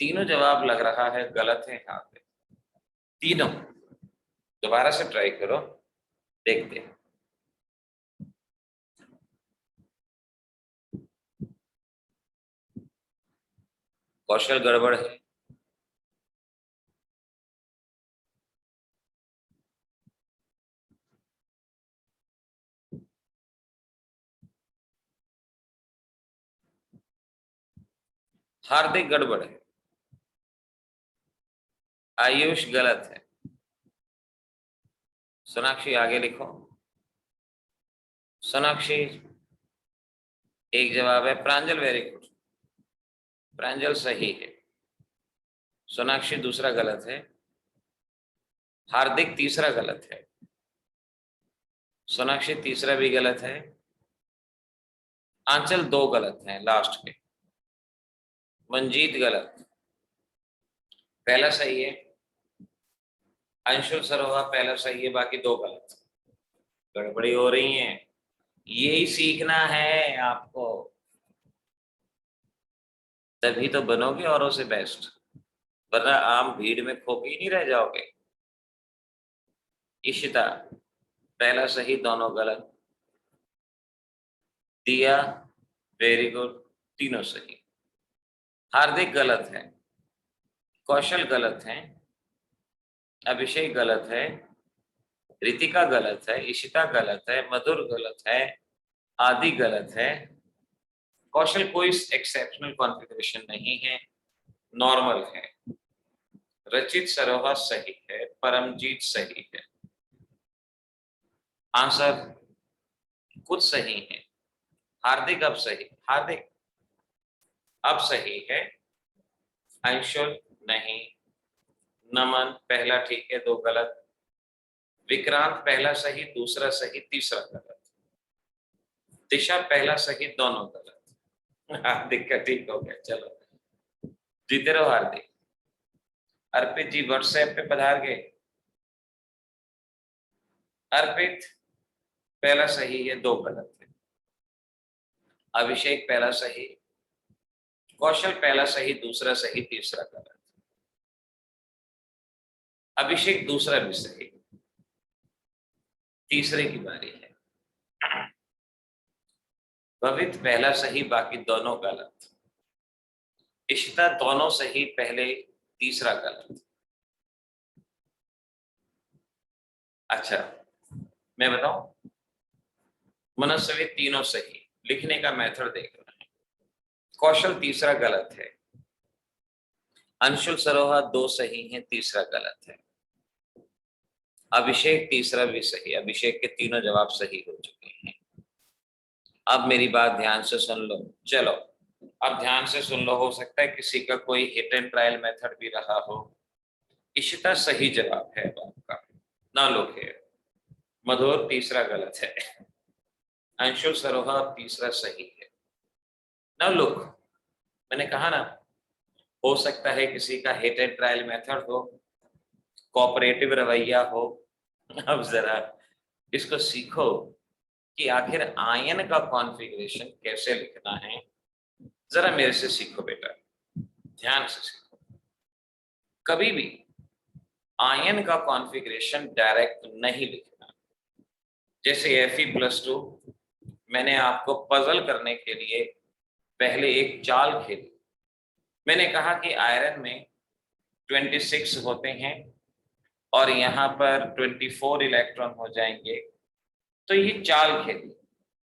तीनों जवाब लग रहा है गलत है यहाँ पे, तीनों। दोबारा से ट्राई करो, देखते हैं। कौशल गड़बड़ है, हार्दिक गड़बड़ है, आयुष गलत है, सोनाक्षी आगे लिखो। सोनाक्षी एक जवाब है, प्रांजल वेरी गुड, प्रांजल सही है, सोनाक्षी दूसरा गलत है, हार्दिक तीसरा गलत है, सोनाक्षी तीसरा भी गलत है, आंचल 2 गलत हैं लास्ट के, मंजीत गलत, पहला सही है, अंशुल सरोहा पहला सही है, बाकी 2 गलत। गड़बड़ी हो रही है, यही सीखना है आपको, तभी तो बनोगे औरों से बेस्ट, वरना आम भीड़ में खो के ही नहीं रह जाओगे। इशिता पहला सही, दोनों गलत। दिया वेरी गुड, तीनों सही। हार्दिक गलत है, कौशल गलत है, अभिषेक गलत है, रितिका गलत है, इशिता गलत है, मधुर गलत है, आदि गलत है। कौशल कोई एक्सेप्शनल कॉन्फ़िगरेशन नहीं है, नॉर्मल है। रचित सरोहा सही है, परमजीत सही है, आंसर कुछ सही है। हार्दिक अब सही, हार्दिक अब सही है, अंशुल नहीं, नमन पहला ठीक है, 2 गलत, विक्रांत पहला सही, दूसरा सही, तीसरा गलत, दिशा पहला सही, दोनों गलत। हार्दिक का ठीक हो गया, चलो जीते रहो हार्दिक। अर्पित जी व्हाट्सएप पे पधार गए। अर्पित पहला सही है, 2 गलत है, अभिषेक पहला सही, कौशल पहला सही, दूसरा सही, तीसरा गलत, अभिषेक दूसरा भी सही, तीसरे की बारी है। भवित पहला सही, बाकी दोनों गलत, इशिता दोनों सही, पहले तीसरा गलत। अच्छा मैं बताऊं, मनस्वी तीनों सही, लिखने का मेथड देख रहे हैं। कौशल तीसरा गलत है, अंशुल सरोहा 2 सही हैं, तीसरा गलत है। अभिषेक तीसरा भी सही, अभिषेक के तीनों जवाब सही हो चुके हैं। अब मेरी बात ध्यान से सुन लो। चलो अब ध्यान से सुन लो, हो सकता है किसी का कोई हिट एंड ट्रायल मेथड भी रहा हो। इशिता सही जवाब है आपका, ना लोग है। मधुर तीसरा गलत है, अंशुल सरोहा तीसरा सही है। ना लुक, मैंने कहा ना, हो सकता है किसी का हिट एंड ट्रायल मेथड हो, कोऑपरेटिव रवैया हो। अब जरा इसको सीखो कि आखिर आयन का कॉन्फ़िगरेशन कैसे लिखना है। जरा मेरे से सीखो बेटा, ध्यान से सीखो। कभी भी आयन का कॉन्फ़िगरेशन डायरेक्ट नहीं लिखना। जैसे Fe+2, मैंने आपको पजल करने के लिए पहले एक चाल खेली। मैंने कहा कि आयरन में 26 होते हैं और यहाँ पर 24 इलेक्ट्रॉन हो जाएंगे, तो ये चाल खेली।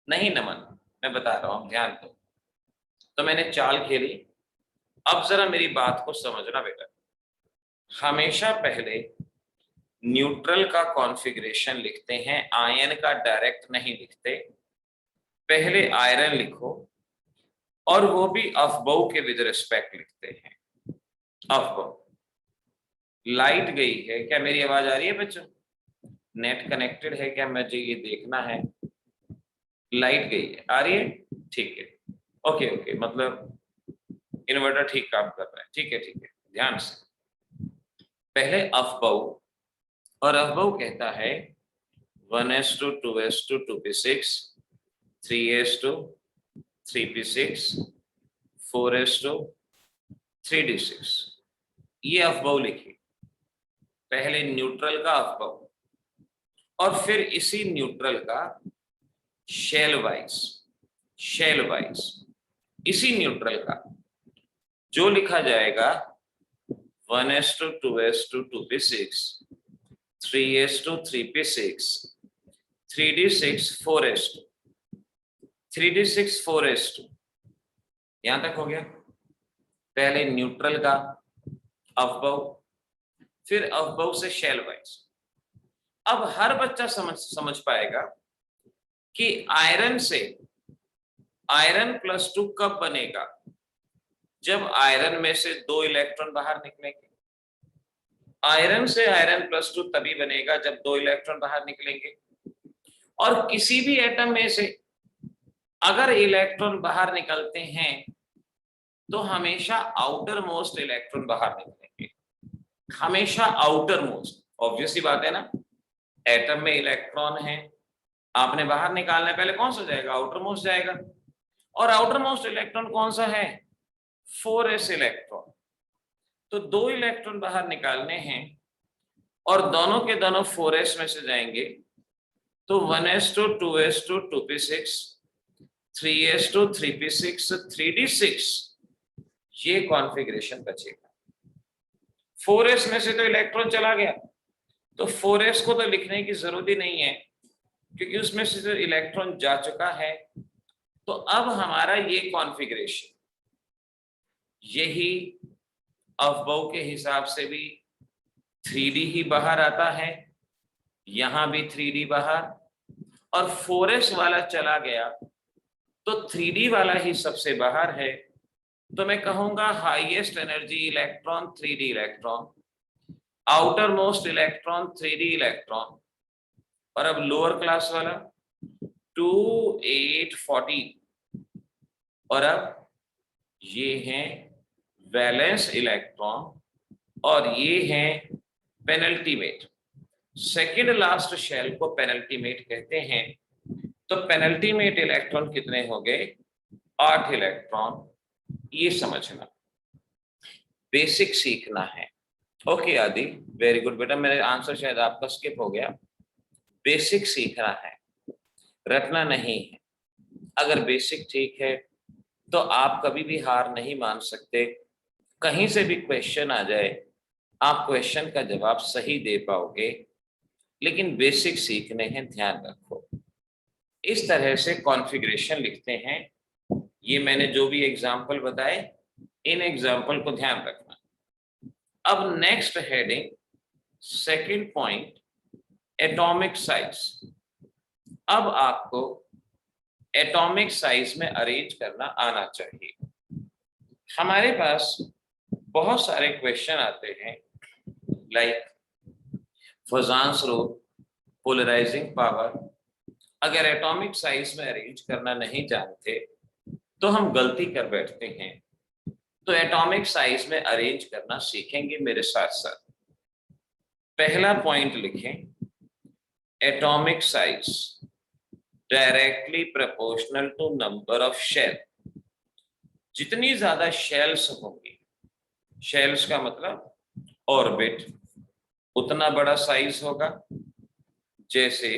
नहीं नमन, मैं बता रहा हूँ, ध्यान दो। तो मैंने चाल खेली। अब जरा मेरी बात को समझना बेटा, हमेशा पहले न्यूट्रल का कॉन्फ़िगरेशन लिखते हैं, आयन का डायरेक्ट नहीं लिखते। पहले आयरन लिखो और वो भी अफबऊ के विद रिस्पेक्ट लिखते हैं। अफबऊ। लाइट गई है क्या? मेरी आवाज आ रही है बच्चों? नेट कनेक्टेड है क्या? मुझे ये देखना है। लाइट गई है, आ रही है? ठीक है, ओके ओके, मतलब इन्वर्टर ठीक काम कर रहा है। ठीक है ठीक है, ध्यान से। पहले अफबऊ, और अफबऊ कहता है 1s2 2s2 2p6 3s2 3p6 4s2 3d6। ये अफबऊ लिखी, पहले न्यूट्रल का अफबऊ और फिर इसी न्यूट्रल का शेल वाइज इसी न्यूट्रल का जो लिखा जाएगा 1s2 2s2 2p6 3s2 3p6 3d6 4s2 3d6 4s2। यहां तक हो गया। पहले न्यूट्रल का अफबऊ, फिर अफबऊ से शेल वाइज। अब हर बच्चा समझ पाएगा कि आयरन+2 कब बनेगा? जब आयरन में से 2 इलेक्ट्रॉन बाहर निकलेंगे। आयरन से आयरन+2 तभी बनेगा जब 2 इलेक्ट्रॉन बाहर निकलेंगे। और किसी भी एटम में से अगर इलेक्ट्रॉन बाहर निकलते हैं तो हमेशा आउटर मोस्ट इलेक्ट्रॉन बाहर निकलेंगे, हमेशा आउटर मोस्ट। ऑब्वियसली बात है ना, एटम में इलेक्ट्रॉन है, आपने बाहर निकालना है, पहले कौन सा जाएगा? आउटर मोस्ट जाएगा। और आउटर मोस्ट इलेक्ट्रॉन कौन सा है? 4s electron. तो 2 इलेक्ट्रॉन बाहर निकालने हैं और दोनों के दोनों 4s में से जाएंगे, तो 1s2 2s2 2p6 3s2 3p6 3d6 ये कॉन्फ़िगरेशन बचेगा। 4s में से तो इलेक्ट्रॉन चला गया, तो 4s को तो लिखने की जरूरत ही नहीं है क्योंकि उसमें से जो इलेक्ट्रॉन जा चुका है। तो अब हमारा ये कॉन्फ़िगरेशन, यही अफबऊ के हिसाब से भी 3d ही बाहर आता है, यहां भी 3d बाहर, और 4s वाला चला गया तो 3d वाला ही सबसे बाहर है। तो मैं कहूंगा highest energy electron 3d electron, outer most electron 3d electron, और अब लोअर क्लास वाला 2 8 14, और अब ये हैं वैलेंस इलेक्ट्रॉन और ये हैं पेनल्टीमेट। सेकेंड लास्ट शेल को पेनल्टीमेट कहते हैं। तो पेनल्टीमेट इलेक्ट्रॉन कितने हो गए? 8 इलेक्ट्रॉन। ये समझना, बेसिक सीखना है। ओके आदि, वेरी गुड बेटा, मेरे आंसर शायद आपका स्किप हो गया। बेसिक सीखना है, रटना नहीं है। अगर बेसिक ठीक है तो आप कभी भी हार नहीं मान सकते। कहीं से भी क्वेश्चन आ जाए, आप क्वेश्चन का जवाब सही दे पाओगे, लेकिन बेसिक सीखने हैं, ध्यान रखो। इस तरह से कॉन्फ़िगरेशन लिखते हैं। ये मैंने जो भी एग्जाम्पल बताए, इन एग्जाम्पल को ध्यान रखना। अब next heading, second point, atomic size. अब आपको एटॉमिक साइज में अरेंज करना आना चाहिए। हमारे पास बहुत सारे क्वेश्चन आते हैं, like Fajans rule, polarising power. अगर एटॉमिक साइज में अरेंज करना नहीं जानते तो हम गलती कर बैठते हैं। तो एटॉमिक साइज में अरेंज करना सीखेंगे मेरे साथ साथ। पहला पॉइंट लिखें, atomic size directly proportional to number of shell. जितनी ज्यादा शेल्स होंगी, शेल्स का मतलब ऑर्बिट, उतना बड़ा साइज होगा। जैसे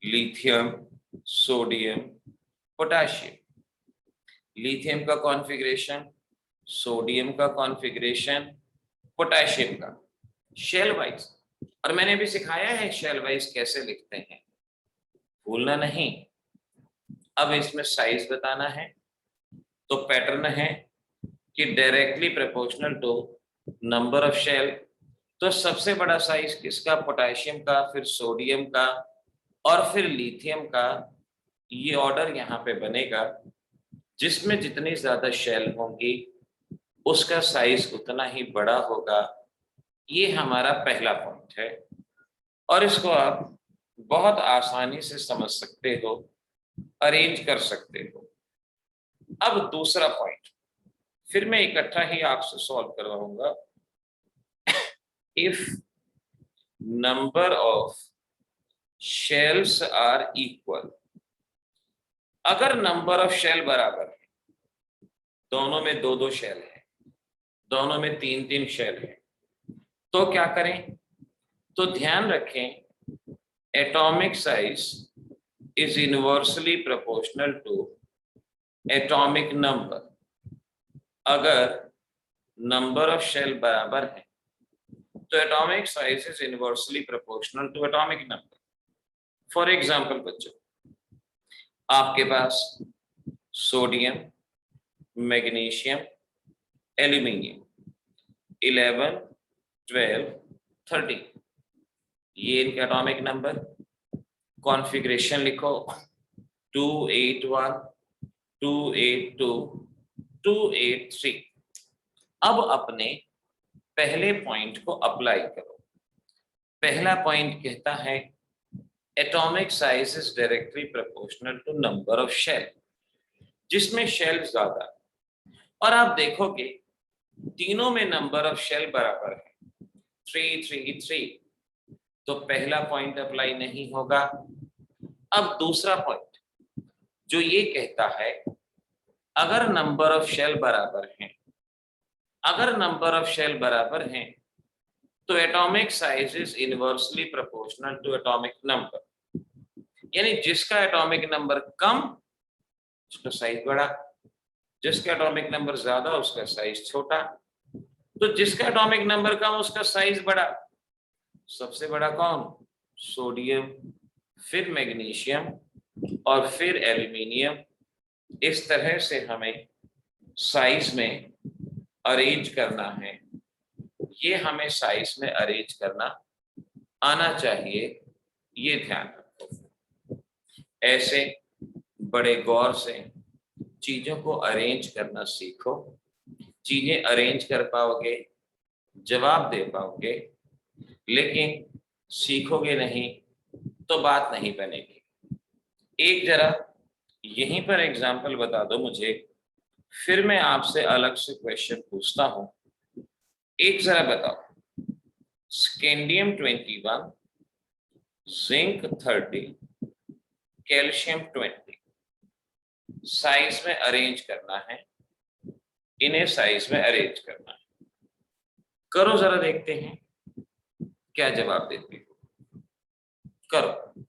लिथियम, सोडियम, पोटेशियम। लिथियम का कॉन्फ़िगरेशन, सोडियम का कॉन्फ़िगरेशन, पोटेशियम का शेल वाइज। और मैंने भी सिखाया है शेल वाइज कैसे लिखते हैं, भूलना नहीं। अब इसमें साइज बताना है, तो पैटर्न है कि directly proportional to number of shell. तो सबसे बड़ा साइज किसका? पोटेशियम का, फिर सोडियम का और फिर लिथियम का। ये ऑर्डर यहाँ पे बनेगा। जिसमें जितनी ज्यादा शेल होंगी उसका साइज उतना ही बड़ा होगा। ये हमारा पहला पॉइंट है और इसको आप बहुत आसानी से समझ सकते हो, अरेंज कर सकते हो। अब दूसरा पॉइंट फिर मैं इकट्ठा ही आपसे सॉल्व करवाऊंगा। If number of shells are equal, अगर नंबर ऑफ शेल बराबर है, दोनों में दो दो शेल है, दोनों में तीन तीन शेल है, तो क्या करें? तो ध्यान रखें, atomic size is inversely proportional to atomic number. अगर नंबर ऑफ शेल बराबर है तो atomic size is inversely proportional to atomic number. For example बच्चों, आपके पास सोडियम, मैग्नीशियम, एल्यूमिनियम 11, 12, 13, ये इनके एटॉमिक नंबर। कॉन्फ़िगरेशन लिखो 281, 282, 283। अब अपने पहले पॉइंट को अप्लाई करो। पहला पॉइंट कहता है atomic size is directly proportional to number of shell, जिसमें शेल ज्यादा। और आप देखोगे तीनों में नंबर ऑफ शेल बराबर है, 3, 3, 3, तो पहला पॉइंट अप्लाई नहीं होगा। अब दूसरा पॉइंट जो ये कहता है अगर नंबर ऑफ शेल बराबर हैं, अगर नंबर ऑफ शेल बराबर हैं तो atomic size is inversely proportional to atomic number. यानी जिसका एटॉमिक नंबर कम उसका साइज बड़ा, जिसका एटॉमिक नंबर ज्यादा उसका साइज छोटा। तो जिसका एटॉमिक नंबर कम उसका साइज बड़ा। सबसे बड़ा कौन? सोडियम, फिर मैग्नीशियम और फिर एल्यूमिनियम। इस तरह से हमें साइज में अरेंज करना है। ये हमें साइज में अरेंज करना आना चाहिए, ये ध्यान रखो। ऐसे बड़े गौर से चीजों को अरेंज करना सीखो। चीजें अरेंज कर पाओगे, जवाब दे पाओगे, लेकिन सीखोगे नहीं तो बात नहीं बनेगी। एक जरा यहीं पर एग्जाम्पल बता दो मुझे, फिर मैं आपसे अलग से क्वेश्चन पूछता हूं। एक जरा बताओ, स्कैंडियम 21, जिंक 30, कैल्शियम 20 साइज में अरेंज करना है, इन्हें साइज में अरेंज करना है। करो जरा, देखते हैं क्या जवाब देते हो। करो,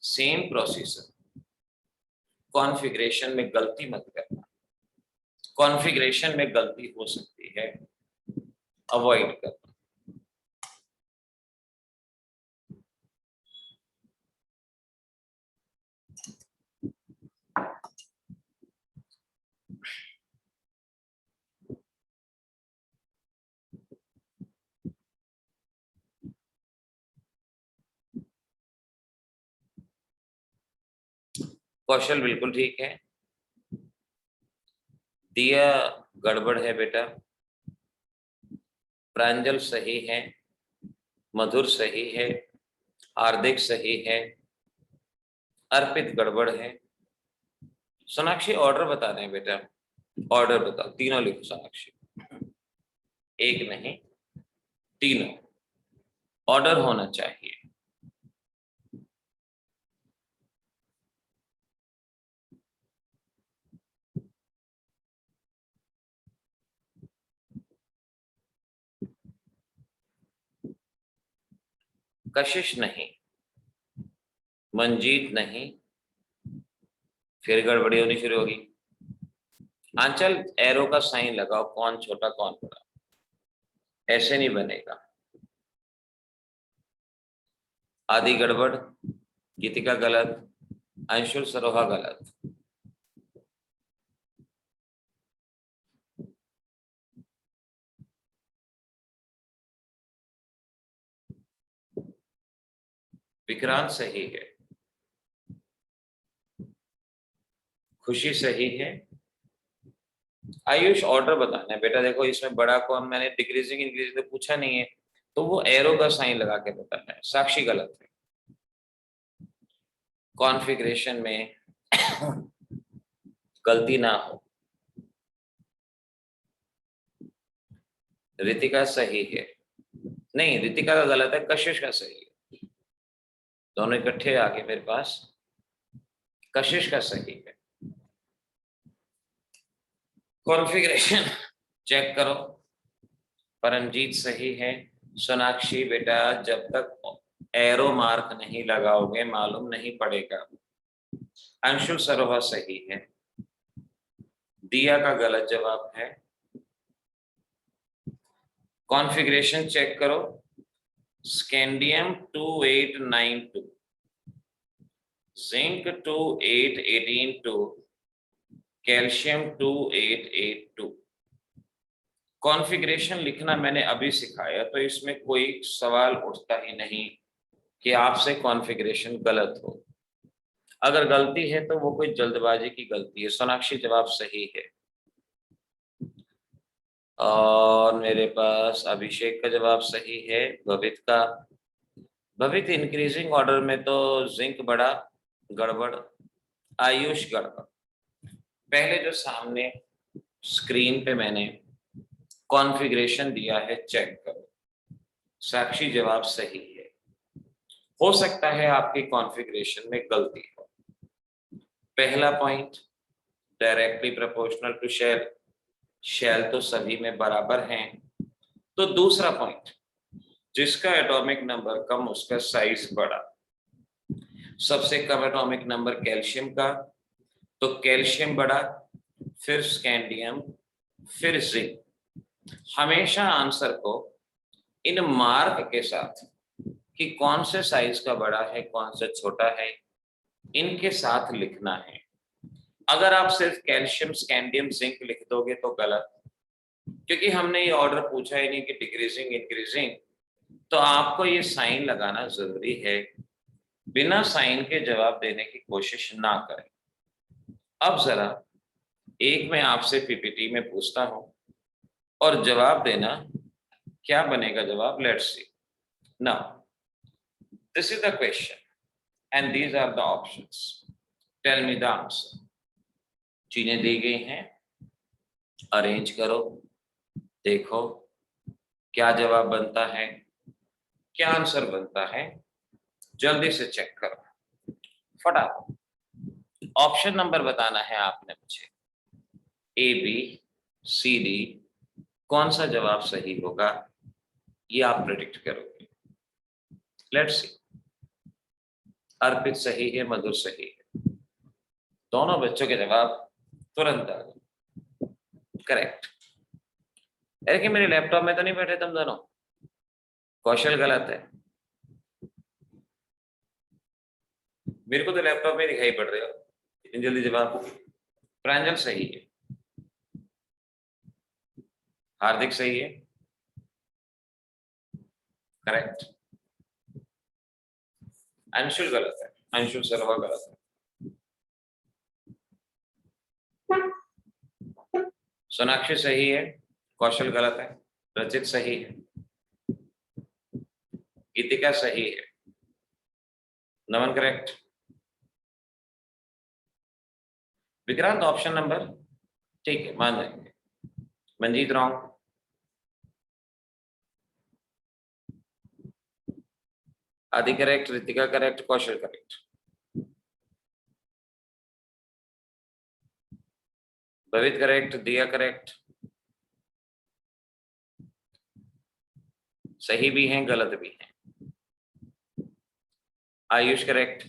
सेम प्रोसीजर। कॉन्फ़िगरेशन में गलती मत करना, कॉन्फ़िगरेशन में गलती हो सकती है, अवॉइड करना। कौशल बिल्कुल ठीक है। दिया गड़बड़ है बेटा। प्रांजल सही है, मधुर सही है, हार्दिक सही है, अर्पित गड़बड़ है। सोनाक्षी ऑर्डर बता दें बेटा, ऑर्डर बताओ, तीनों लिखो सोनाक्षी, एक नहीं तीनों ऑर्डर होना चाहिए। कशिश नहीं, मंजीत नहीं, फिर गड़बड़ी होनी शुरू होगी। आंचल एरो का साइन लगाओ, कौन छोटा कौन बड़ा, ऐसे नहीं बनेगा। आदि गड़बड़, गीतिका गलत, अंशुल सरोहा गलत। विक्रांत सही है, खुशी सही है। आयुष ऑर्डर बताना है बेटा, देखो इसमें बड़ा को हम मैंने डिक्रीजिंग इंक्रीजिंग तो पूछा नहीं है, तो वो एरो का साइन लगा के बताना है। साक्षी गलत है। कॉन्फ़िगरेशन में गलती ना हो। रितिका सही है, नहीं रितिका का गलत है, कशिश का सही है। दोनों इकट्ठे आगे मेरे पास, कशिश का सही है। कॉन्फ़िगरेशन चेक करो, परमजीत सही है। सोनाक्षी बेटा जब तक एरो मार्क नहीं लगाओगे मालूम नहीं पड़ेगा। अंशुल सरोहा सही है। दिया का गलत जवाब है। कॉन्फ़िगरेशन चेक करो, स्कैंडियम 2892, जिंक 2818, कैल्शियम 2882। कॉन्फ़िगरेशन लिखना मैंने अभी सिखाया, तो इसमें कोई सवाल उठता ही नहीं कि आपसे कॉन्फ़िगरेशन गलत हो। अगर गलती है तो वो कोई जल्दबाजी की गलती है। सोनाक्षी जवाब सही है। और मेरे पास अभिषेक का जवाब सही है। भवित का, भवित इंक्रीजिंग ऑर्डर में तो जिंक बड़ा गड़बड़, आयुष गड़बड़। पहले जो सामने स्क्रीन पे मैंने कॉन्फ़िगरेशन दिया है चेक करो। साक्षी जवाब सही है। हो सकता है आपकी कॉन्फ़िगरेशन में गलती हो। पहला point directly proportional to shell, shell तो सभी में बराबर हैं। तो दूसरा पॉइंट, जिसका एटॉमिक नंबर कम उसका साइज बड़ा। सबसे कम एटॉमिक नंबर कैल्शियम का, तो कैल्शियम बड़ा, फिर स्कैंडियम, फिर जिंक। हमेशा आंसर को इन मार्क के साथ कि कौन से साइज का बड़ा है कौन सा छोटा है, इनके साथ लिखना है। अगर आप सिर्फ कैल्शियम स्कैंडियम जिंक लिख दोगे तो गलत, क्योंकि हमने ये ऑर्डर पूछा ही नहीं कि डिक्रीजिंग इंक्रीजिंग, तो आपको ये साइन लगाना जरूरी है। बिना साइन के जवाब देने की कोशिश ना करें। अब जरा एक मैं आपसे पीपीटी में पूछता हूं और जवाब देना, क्या बनेगा जवाब, let's see. Now this is the question and these are the options, tell me the answer. चीजें दी गई हैं, अरेंज करो, देखो क्या जवाब बनता है, क्या आंसर बनता है, जल्दी से चेक करो फटाफट। ऑप्शन नंबर बताना है आपने मुझे, ए बी सी डी, कौन सा जवाब सही होगा ये आप प्रेडिक्ट करोगे। Let's see. अर्पित सही है, मधुर सही है। दोनों बच्चों के जवाब तुरंत आ गए, करेक्ट। अरे कि मेरे लैपटॉप में तो नहीं बैठे तुम दोनों, कौशल गलत है। मेरे को तो लैपटॉप में दिखाई पड़ रहे हो इतनी जल्दी जवाब। प्रांजल सही है, हार्दिक सही है, करेक्ट। अंशुल गलत है, अंशुल सर्वा गलत है। सोनाक्षी सही है, कौशल गलत है, रचित सही है, गीतिका सही है, नमन करेक्ट, विक्रांत ऑप्शन नंबर, ठीक है मान लेंगे, मंजीत रॉन्ग, आदि करेक्ट, रितिका करेक्ट, कौशल करेक्ट, भवित करेक्ट, दिया करेक्ट, सही भी हैं गलत भी हैं, आयुष करेक्ट,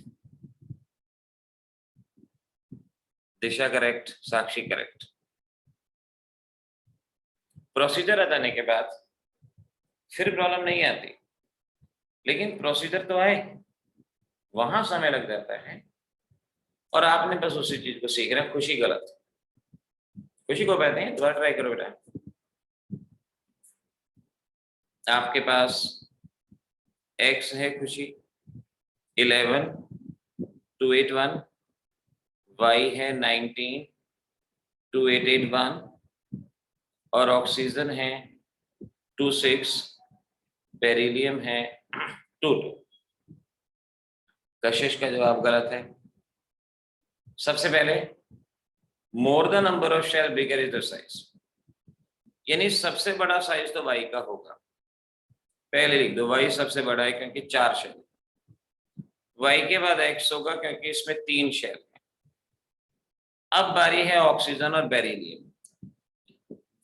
दिशा करेक्ट, साक्षी करेक्ट। प्रोसीजर बताने के बाद फिर प्रॉब्लम नहीं आती, लेकिन प्रोसीजर तो आए, वहां समय लग जाता है और आपने बस उसी चीज को सीख रहे हैं। खुशी गलत, खुशी को कहते हैं, दोबारा ट्राई करो बेटा। आपके पास x है खुशी 11 281, y है 19 2881 और ऑक्सीजन है 26, बेरिलियम है 22। कशिश का जवाब गलत है। सबसे पहले more the number of shell bigger is the size, यानी सबसे बड़ा साइज तो y का होगा, पहले लिख दो y सबसे बड़ा है क्योंकि 4 शेल, y के बाद x होगा क्योंकि इसमें 3 शेल है। अब बारी है ऑक्सीजन और बेरिलियम,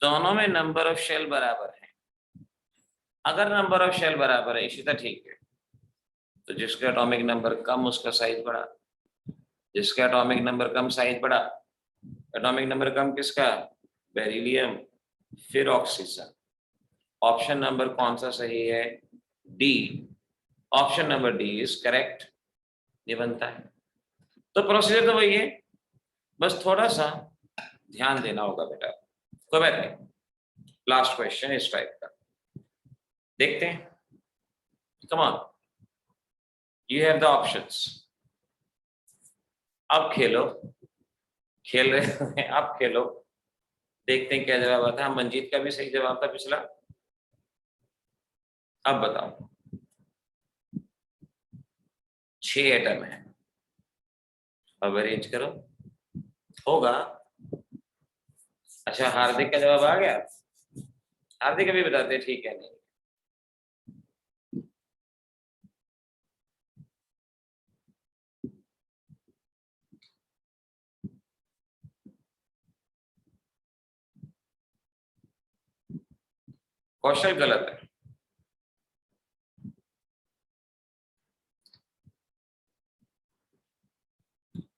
दोनों में नंबर ऑफ शेल बराबर है। अगर नंबर ऑफ शेल बराबर है इसी तरह ठीक है, तो जिसका एटॉमिक नंबर कम उसका साइज बड़ा, जिसका एटॉमिक नंबर कम साइज बड़ा। एटॉमिक नंबर कम किसका? बेरिलियम, फिर ऑक्सीजन। ऑप्शन नंबर कौन सा सही है? D. Option number D is correct, ये बनता है। तो प्रोसीजर तो वही है, बस थोड़ा सा ध्यान देना होगा बेटा। कोई बात नहीं, लास्ट क्वेश्चन इस टाइप का देखते हैं। Come on, you have the options. अब खेलो, खेल रहे हैं अब खेलो, देखते हैं क्या जवाब आता है। मंजीत का भी सही जवाब था पिछला। अब बताओ, 6 एटम है, अब अरेंज करो, होगा। अच्छा, हार्दिक का जवाब आ गया। हार्दिक अभी बताते ठीक है नहीं। कौशल गलत है।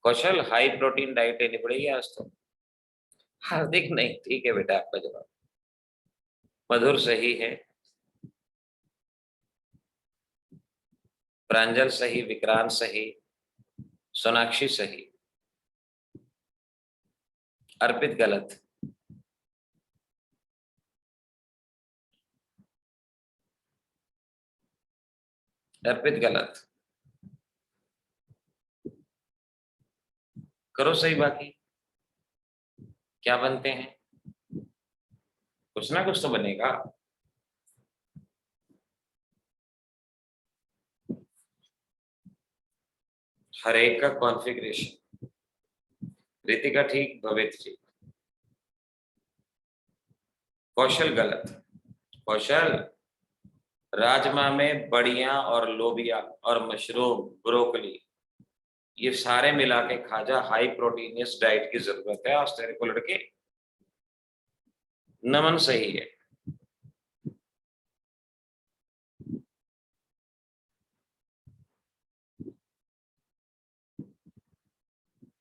कौशल हाई प्रोटीन डाइट लेनी पड़ेगी आज तो। हार्दिक नहीं, ठीक है बेटा आपका जवाब। मधुर सही है, प्रांजल सही, विक्रांत सही, सोनाक्षी सही, अर्पित गलत, अर्पित गलत। करो सही, बाकी क्या बनते हैं? कुछ ना कुछ तो बनेगा। हर एक का कॉन्फ़िगरेशन। रितिका ठीक, भवित ठीक, कौशल गलत। कौशल राजमा में बड़ियां और लोबिया और मशरूम, ब्रोकली, ये सारे मिला के खा जा। हाई प्रोटीनियस डाइट की जरूरत है आज तेरे को लड़के। नमन सही है,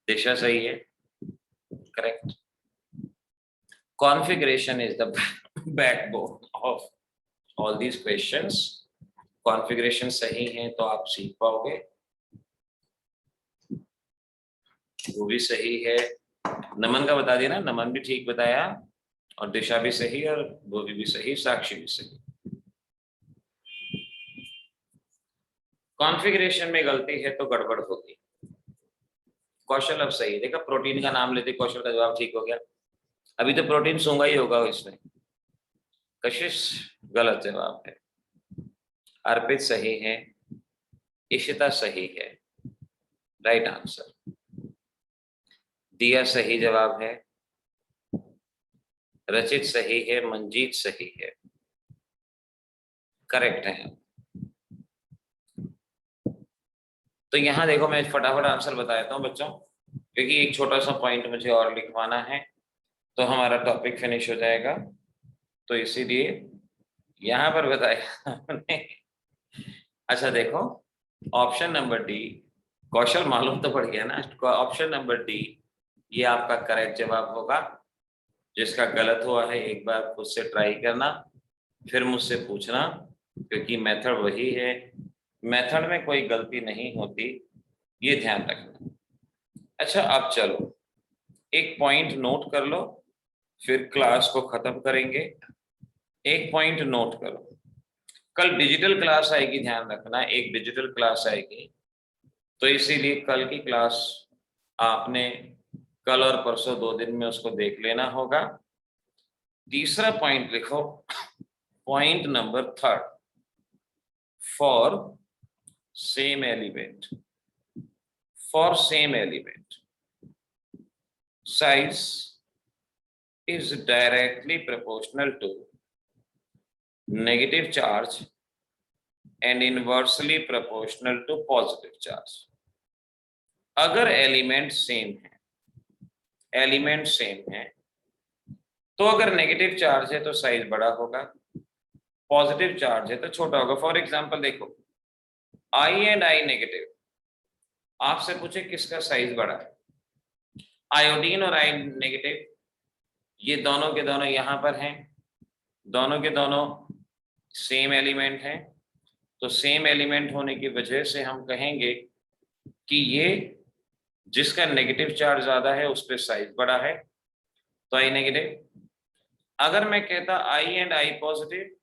दिशा सही है, correct. Configuration is the backbone of all these questions. Configuration सही है तो आप सीख पाओगे। वो भी सही है, नमन का बता दिया ना, नमन भी ठीक बताया, और दिशा भी सही, और वो भी सही, साक्षी भी सही। कॉन्फ़िगरेशन में गलती है तो गड़बड़ होगी। कौशल अब सही है। देखा, प्रोटीन का नाम लेते कौशल का जवाब ठीक हो गया। अभी तो प्रोटीन सूंगा ही होगा इसमें। कशिश गलत जवाब है। अर्पित सही है, इशिता सही है, राइट आंसर। दिया सही जवाब है, रचित सही है, मंजीत सही है, करेक्ट है। तो यहां देखो, मैं फटाफट आंसर बता देता हूं बच्चों, क्योंकि एक छोटा सा पॉइंट मुझे और लिखवाना है तो हमारा टॉपिक फिनिश हो जाएगा। तो इसीलिए यहां पर बताया हमने। अच्छा देखो, ऑप्शन नंबर डी, कौशल मालूम तो पड़ गया ना। ऑप्शन नंबर डी ये आपका करेक्ट जवाब होगा। जिसका गलत हुआ है एक बार खुद से ट्राई करना, फिर मुझसे पूछना, क्योंकि मेथड वही है। मेथड में कोई गलती नहीं होती, ये ध्यान रखना। अच्छा अब चलो एक पॉइंट नोट कर लो, फिर क्लास को खत्म करेंगे। एक पॉइंट नोट करो, कल डिजिटल क्लास आएगी, ध्यान रखना, एक डिजिटल क्लास आएगी। तो इसीलिए कल की क्लास आपने कल और परसों 2 दिन में उसको देख लेना होगा। तीसरा पॉइंट लिखो, point number 3, for same element, for same element size is directly proportional to negative charge and inversely proportional to positive charge। अगर एलिमेंट सेम है, एलिमेंट सेम है, तो अगर नेगेटिव चार्ज है तो साइज बड़ा होगा, पॉजिटिव चार्ज है तो छोटा होगा। फॉर एग्जांपल देखो, आई एंड आई नेगेटिव, आपसे पूछे किसका साइज बड़ा है, आयोडीन और आई नेगेटिव, ये दोनों के दोनों यहां पर हैं, दोनों के दोनों सेम एलिमेंट हैं। तो सेम एलिमेंट होने की वजह से हम कहेंगे कि ये जिसका नेगेटिव चार्ज ज्यादा है उस पर साइज बड़ा है, तो आई नेगेटिव। अगर मैं कहता I and I positive,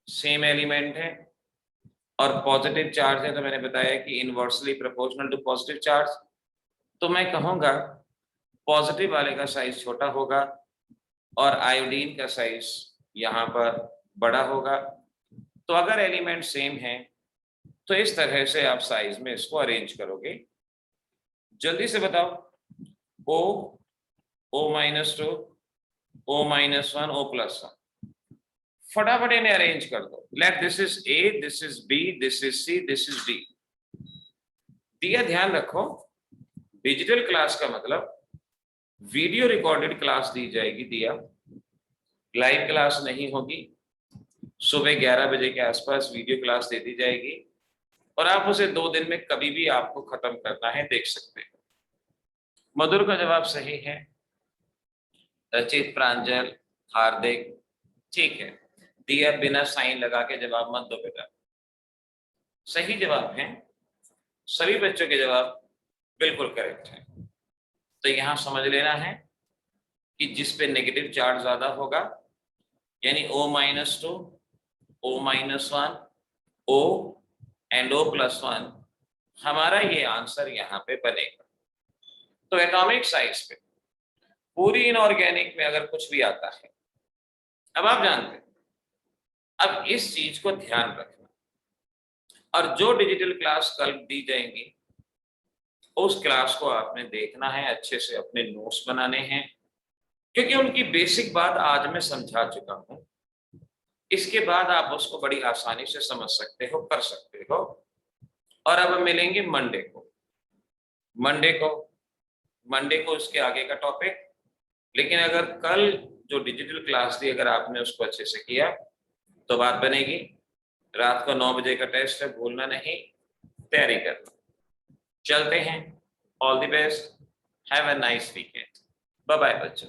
same element है और पॉजिटिव चार्ज है, तो मैंने बताया कि inversely proportional to positive charge, तो मैं कहूंगा पॉजिटिव वाले का साइज छोटा होगा और आयोडीन का साइज यहाँ पर बड़ा होगा। तो अगर एलिमेंट सेम है तो इस तरह से आप साइज में इसको अरेंज करोगे। जल्दी से बताओ, O, O-2, O-1, O+1, फटाफट इन्हें अरेंज कर दो। Let this is A, this is B, this is C, this is D। दिया ध्यान रखो, डिजिटल क्लास का मतलब वीडियो रिकॉर्डेड क्लास दी जाएगी। दिया लाइव क्लास नहीं होगी, सुबह 11 बजे के आसपास वीडियो क्लास दे दी जाएगी और आप उसे 2 दिन में कभी भी आपको खत्म करना है, देख सकते हैं। मधुर का जवाब सही है, रचित, प्रांजल, हार्दिक, ठीक है। दिया बिना साइन लगा के जवाब मत दो बेटा, सही जवाब है। सभी बच्चों के जवाब बिल्कुल करेक्ट है। तो यहां समझ लेना है कि जिस पे नेगेटिव चार्ज ज्यादा होगा, यानी O-2, O-1, O and O+1, हमारा ये आंसर यहाँ पे बनेगा। तो एटॉमिक साइज पे पूरी इनऑर्गेनिक में अगर कुछ भी आता है, अब आप जानते हैं, अब इस चीज को ध्यान रखना। और जो डिजिटल क्लास कल दी जाएंगी उस क्लास को आपने देखना है, अच्छे से अपने नोट्स बनाने हैं, क्योंकि उनकी बेसिक बात आज मैं समझा चुका हूं। इसके बाद आप उसको बड़ी आसानी से समझ सकते हो, कर सकते हो। और अब हम मिलेंगे मंडे को, मंडे को उसके आगे का टॉपिक। लेकिन अगर कल जो डिजिटल क्लास थी अगर आपने उसको अच्छे से किया तो बात बनेगी। रात को 9 बजे का टेस्ट है, भूलना नहीं, तैयारी करना। चलते हैं, all the best, have a nice weekend, bye bye बच्चों।